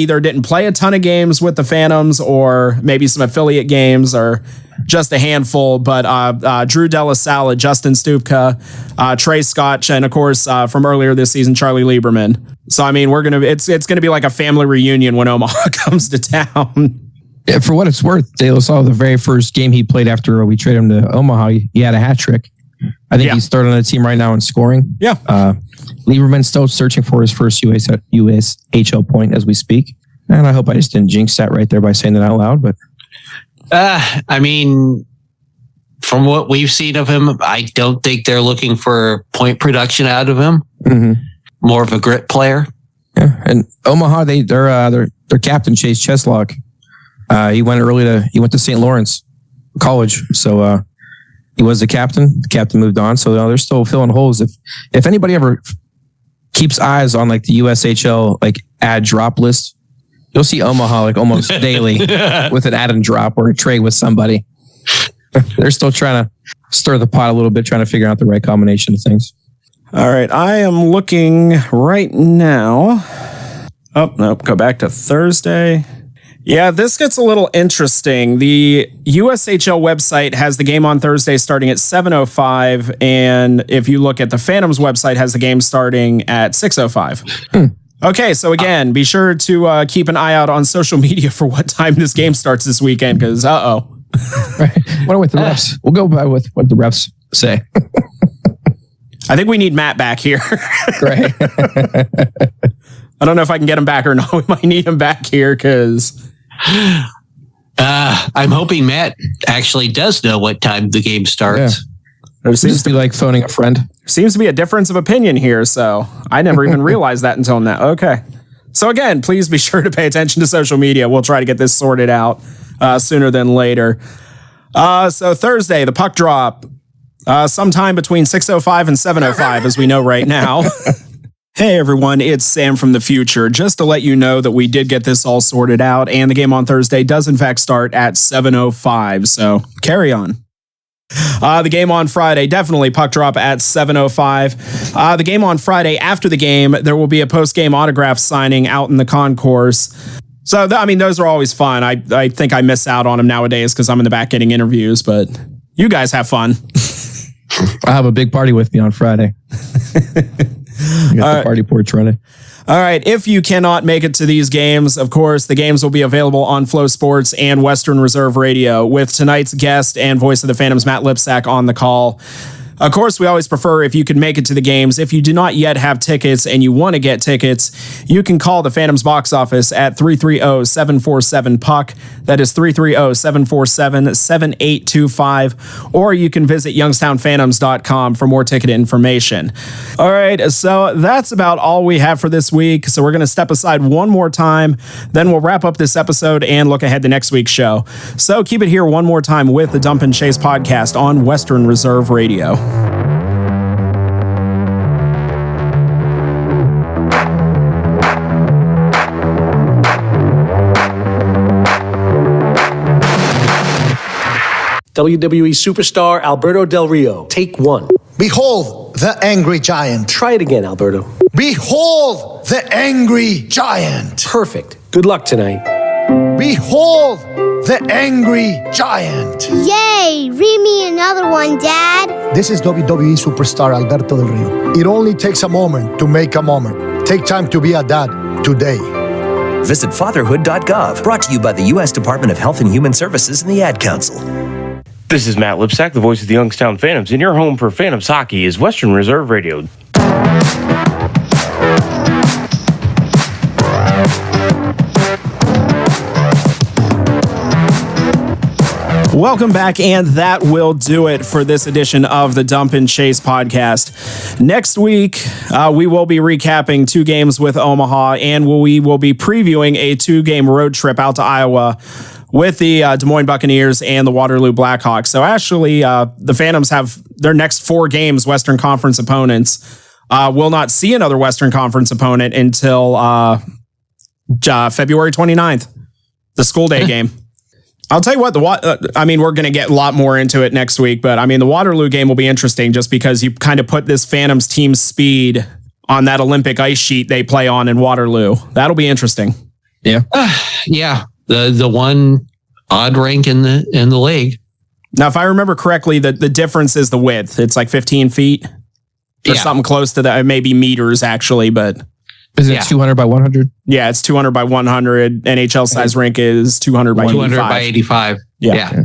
games with the Phantoms, or maybe some affiliate games, or just a handful. But Drew Della Sala, Justin Stupka, Trey Scotch, and of course from earlier this season, Charlie Lieberman. So I mean, it's gonna be like a family reunion when Omaha comes to town. Yeah, for what it's worth, Dale saw the very first game he played after we traded him to Omaha. He had a hat trick. I think he's third on the team right now in scoring. Yeah. Lieberman's still searching for his first USHL point as we speak. And I hope I just didn't jinx that right there by saying that out loud. But I mean, from what we've seen of him, I don't think they're looking for point production out of him. Mm-hmm. More of a grit player. Yeah. And Omaha, their captain, Chase Cheslock, he went to St. Lawrence College. So he was the captain. The captain moved on. So they're still filling holes. If anybody ever keeps eyes on like the USHL like add drop list, you'll see Omaha like almost daily with an add and drop or a trade with somebody. They're still trying to stir the pot a little bit, trying to figure out the right combination of things. All right, I am looking right now. Oh, nope, go back to Thursday. Yeah, this gets a little interesting. The USHL website has the game on Thursday starting at 7:05, and if you look at the Phantoms website, has the game starting at 6:05. Okay, so again, be sure to keep an eye out on social media for what time this game starts this weekend, because Right. What with the refs? We'll go by with what the refs say. I think we need Matt back here. Great. I don't know if I can get him back or not. We might need him back here because... I'm hoping Matt actually does know what time the game starts. Yeah. There seems to be like phoning a friend. Seems to be a difference of opinion here, so I never even realized that until now. Okay. So again, please be sure to pay attention to social media. We'll try to get this sorted out sooner than later. So Thursday, the puck drop, sometime between 6:05 and 7:05, as we know right now. Hey everyone, it's Sam from the future. Just to let you know that we did get this all sorted out, and the game on Thursday does in fact start at 7:05, so carry on. The game on Friday, definitely puck drop at 7:05. The game on Friday, after the game, there will be a post-game autograph signing out in the concourse. So, those are always fun. I think I miss out on them nowadays because I'm in the back getting interviews, but you guys have fun. I have a big party with me on Friday. I got the party porch running. All right. If you cannot make it to these games, of course, the games will be available on Flow Sports and Western Reserve Radio with tonight's guest and voice of the Phantoms, Matt Lipsack, on the call. Of course, we always prefer if you can make it to the games. If you do not yet have tickets and you want to get tickets, you can call the Phantoms box office at 330-747-PUCK. That is 330-747-7825. Or you can visit youngstownphantoms.com for more ticket information. All right, so that's about all we have for this week. So we're going to step aside one more time. Then we'll wrap up this episode and look ahead to next week's show. So keep it here one more time with the Dump and Chase podcast on Western Reserve Radio. WWE superstar Alberto Del Rio. Take one. Behold the angry giant. Try it again, Alberto. Behold the angry giant. Perfect. Good luck tonight. Behold the angry giant. Yay! Read me another one, Dad. This is WWE superstar Alberto Del Rio. It only takes a moment to make a moment. Take time to be a dad today. Visit fatherhood.gov. Brought to you by the U.S. Department of Health and Human Services and the Ad Council. This is Matt Lipsack, the voice of the Youngstown Phantoms, and your home for Phantoms hockey is Western Reserve Radio. Welcome back, and that will do it for this edition of the Dump and Chase podcast. Next week, we will be recapping 2 games with Omaha, and we will be previewing a 2-game road trip out to Iowa with the Des Moines Buccaneers and the Waterloo Blackhawks. So actually, the Phantoms have their next 4 games, Western Conference opponents. Will not see another Western Conference opponent until February 29th, the school day game. I'll tell you what, we're going to get a lot more into it next week, but the Waterloo game will be interesting just because you kind of put this Phantoms team speed on that Olympic ice sheet they play on in Waterloo. That'll be interesting. Yeah. Yeah. The one odd rink in the league. Now, if I remember correctly, the difference is the width. It's like 15 feet or something close to that. Maybe meters actually, but is it 200 by 100? Yeah, it's 200 by 100. NHL size rink is 200 by 85. 200 by 85. Yeah.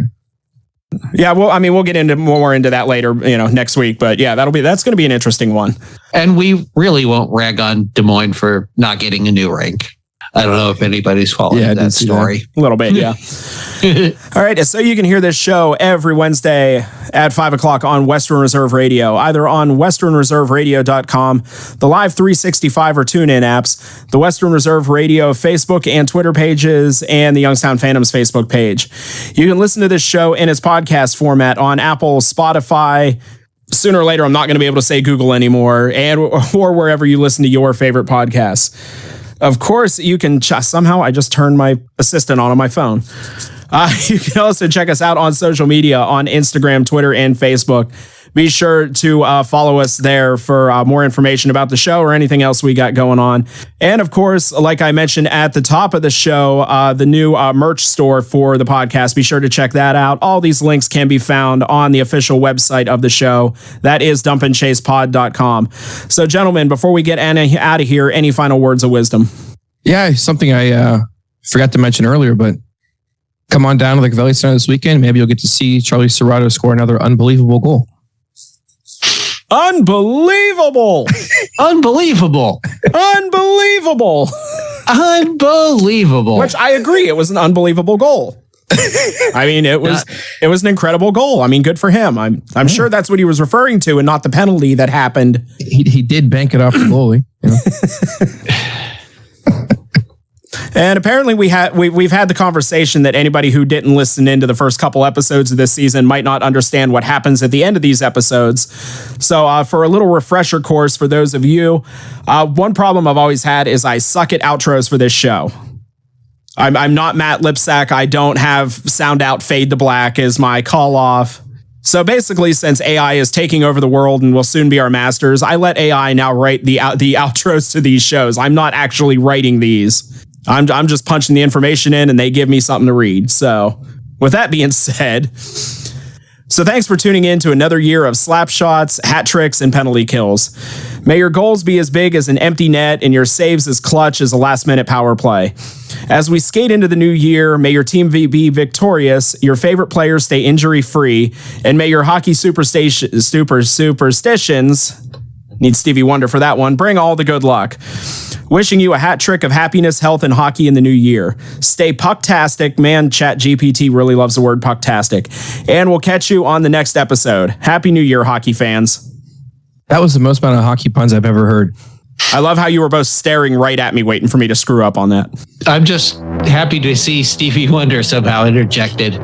Yeah, well, we'll get into more into that later, next week. But yeah, that's going to be an interesting one. And we really won't rag on Des Moines for not getting a new rink. I don't know if anybody's following that story. A little bit, yeah. All right, so you can hear this show every Wednesday at 5 o'clock on Western Reserve Radio, either on westernreserveradio.com, the Live 365 or TuneIn apps, the Western Reserve Radio Facebook and Twitter pages, and the Youngstown Phantoms Facebook page. You can listen to this show in its podcast format on Apple, Spotify. Sooner or later, I'm not going to be able to say Google anymore, or wherever you listen to your favorite podcasts. Of course, you can somehow I just turned my assistant on my phone. You can also check us out on social media on Instagram, Twitter, and Facebook. be sure to follow us there for more information about the show or anything else we got going on. And of course, like I mentioned at the top of the show, the new merch store for the podcast, be sure to check that out. All these links can be found on the official website of the show. That is dumpandchasepod.com. So gentlemen, before we get out of here, any final words of wisdom? Yeah, something I forgot to mention earlier, but come on down to the Cavelli Center this weekend. Maybe you'll get to see Charlie Serrato score another unbelievable goal. Unbelievable! Unbelievable! Unbelievable! Unbelievable! Which I agree, it was an unbelievable goal. I mean, it was an incredible goal. I mean, good for him. I'm sure that's what he was referring to, and not the penalty that happened. He did bank it off the goalie. You know? And apparently we've had the conversation that anybody who didn't listen into the first couple episodes of this season might not understand what happens at the end of these episodes. So for a little refresher course for those of you, one problem I've always had is I suck at outros for this show. I'm not Matt Lipsack. I don't have sound out fade to black as my call off. So basically, since AI is taking over the world and will soon be our masters, I let AI now write the outros to these shows. I'm not actually writing these. I'm just punching the information in and they give me something to read. So with that being said, so thanks for tuning in to another year of slap shots, hat tricks, and penalty kills. May your goals be as big as an empty net and your saves as clutch as a last-minute power play. As we skate into the new year, may your team be victorious, your favorite players stay injury-free, and may your hockey superstitions, need Stevie Wonder for that one, bring all the good luck. Wishing you a hat trick of happiness, health, and hockey in the new year. Stay pucktastic. Man, ChatGPT really loves the word pucktastic. And we'll catch you on the next episode. Happy New Year, hockey fans. That was the most amount of hockey puns I've ever heard. I love how you were both staring right at me, waiting for me to screw up on that. I'm just happy to see Stevie Wonder somehow interjected.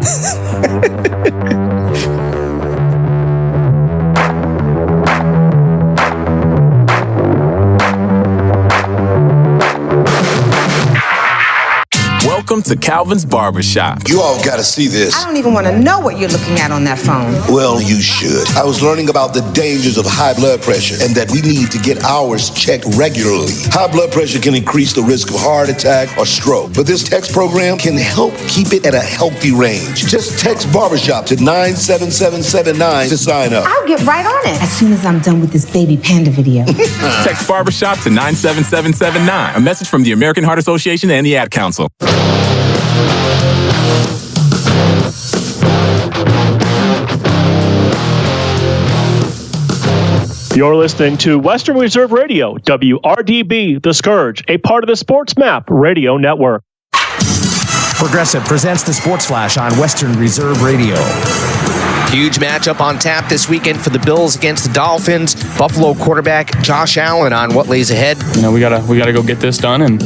Welcome to Calvin's Barbershop. You all got to see this. I don't even want to know what you're looking at on that phone. Well, you should. I was learning about the dangers of high blood pressure and that we need to get ours checked regularly. High blood pressure can increase the risk of heart attack or stroke, but this text program can help keep it at a healthy range. Just text Barbershop to 97779 to sign up. I'll get right on it as soon as I'm done with this baby panda video. Text Barbershop to 97779. A message from the American Heart Association and the Ad Council. You're listening to Western Reserve Radio, WRDB, The Scourge, a part of the Sports Map Radio Network. Progressive presents the Sports Flash on Western Reserve Radio. Huge matchup on tap this weekend for the Bills against the Dolphins. Buffalo quarterback Josh Allen on what lays ahead. You know, we gotta go get this done, and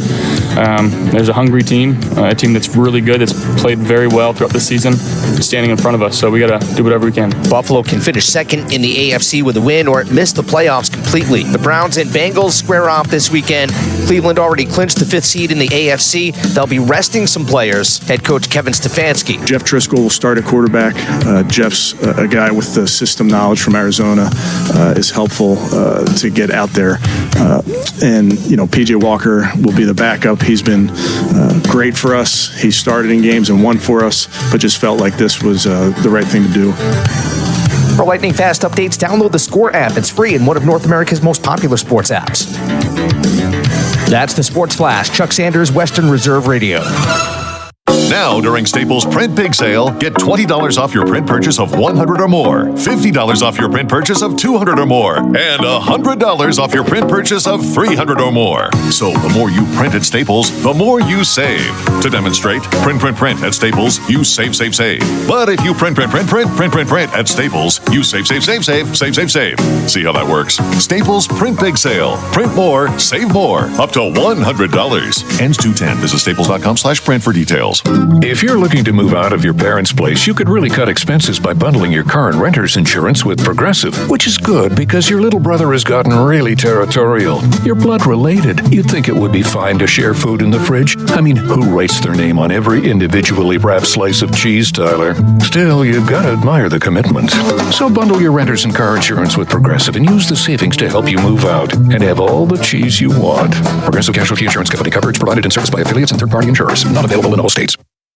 there's a hungry team, a team that's really good, that's played very well throughout the season, standing in front of us. So we gotta do whatever we can. Buffalo can finish second in the AFC with a win, or miss the playoffs completely. The Browns and Bengals square off this weekend. Cleveland already clinched the 5th seed in the AFC. They'll be resting some players. Head coach Kevin Stefanski. Jeff Driscoll will start at quarterback. Jeff's a guy with the system knowledge from Arizona, is helpful to get out there. And, you know, PJ Walker will be the backup. He's been great for us. He started in games and won for us, but just felt like this was the right thing to do. For lightning fast updates, download the Score app. It's free in one of North America's most popular sports apps. That's the Sports Flash. Chuck Sanders, Western Reserve Radio. Now, during Staples Print Big Sale, get $20 off your print purchase of $100 or more, $50 off your print purchase of $200 or more, and $100 off your print purchase of $300 or more. So the more you print at Staples, the more you save. To demonstrate, print at Staples, you save. But if you print at Staples, you save. See how that works? Staples Print Big Sale. Print more, save more. Up to $100. Ends 2/10. Visit staples.com/print for details. If you're looking to move out of your parents' place, you could really cut expenses by bundling your car and renter's insurance with Progressive, which is good because your little brother has gotten really territorial. You're blood related. You'd think it would be fine to share food in the fridge. I mean, who writes their name on every individually wrapped slice of cheese, Tyler? Still, you've got to admire the commitment. So bundle your renter's and car insurance with Progressive and use the savings to help you move out and have all the cheese you want. Progressive Casualty Insurance Company. Coverage provided and serviced by affiliates and third-party insurers. Not available in all states.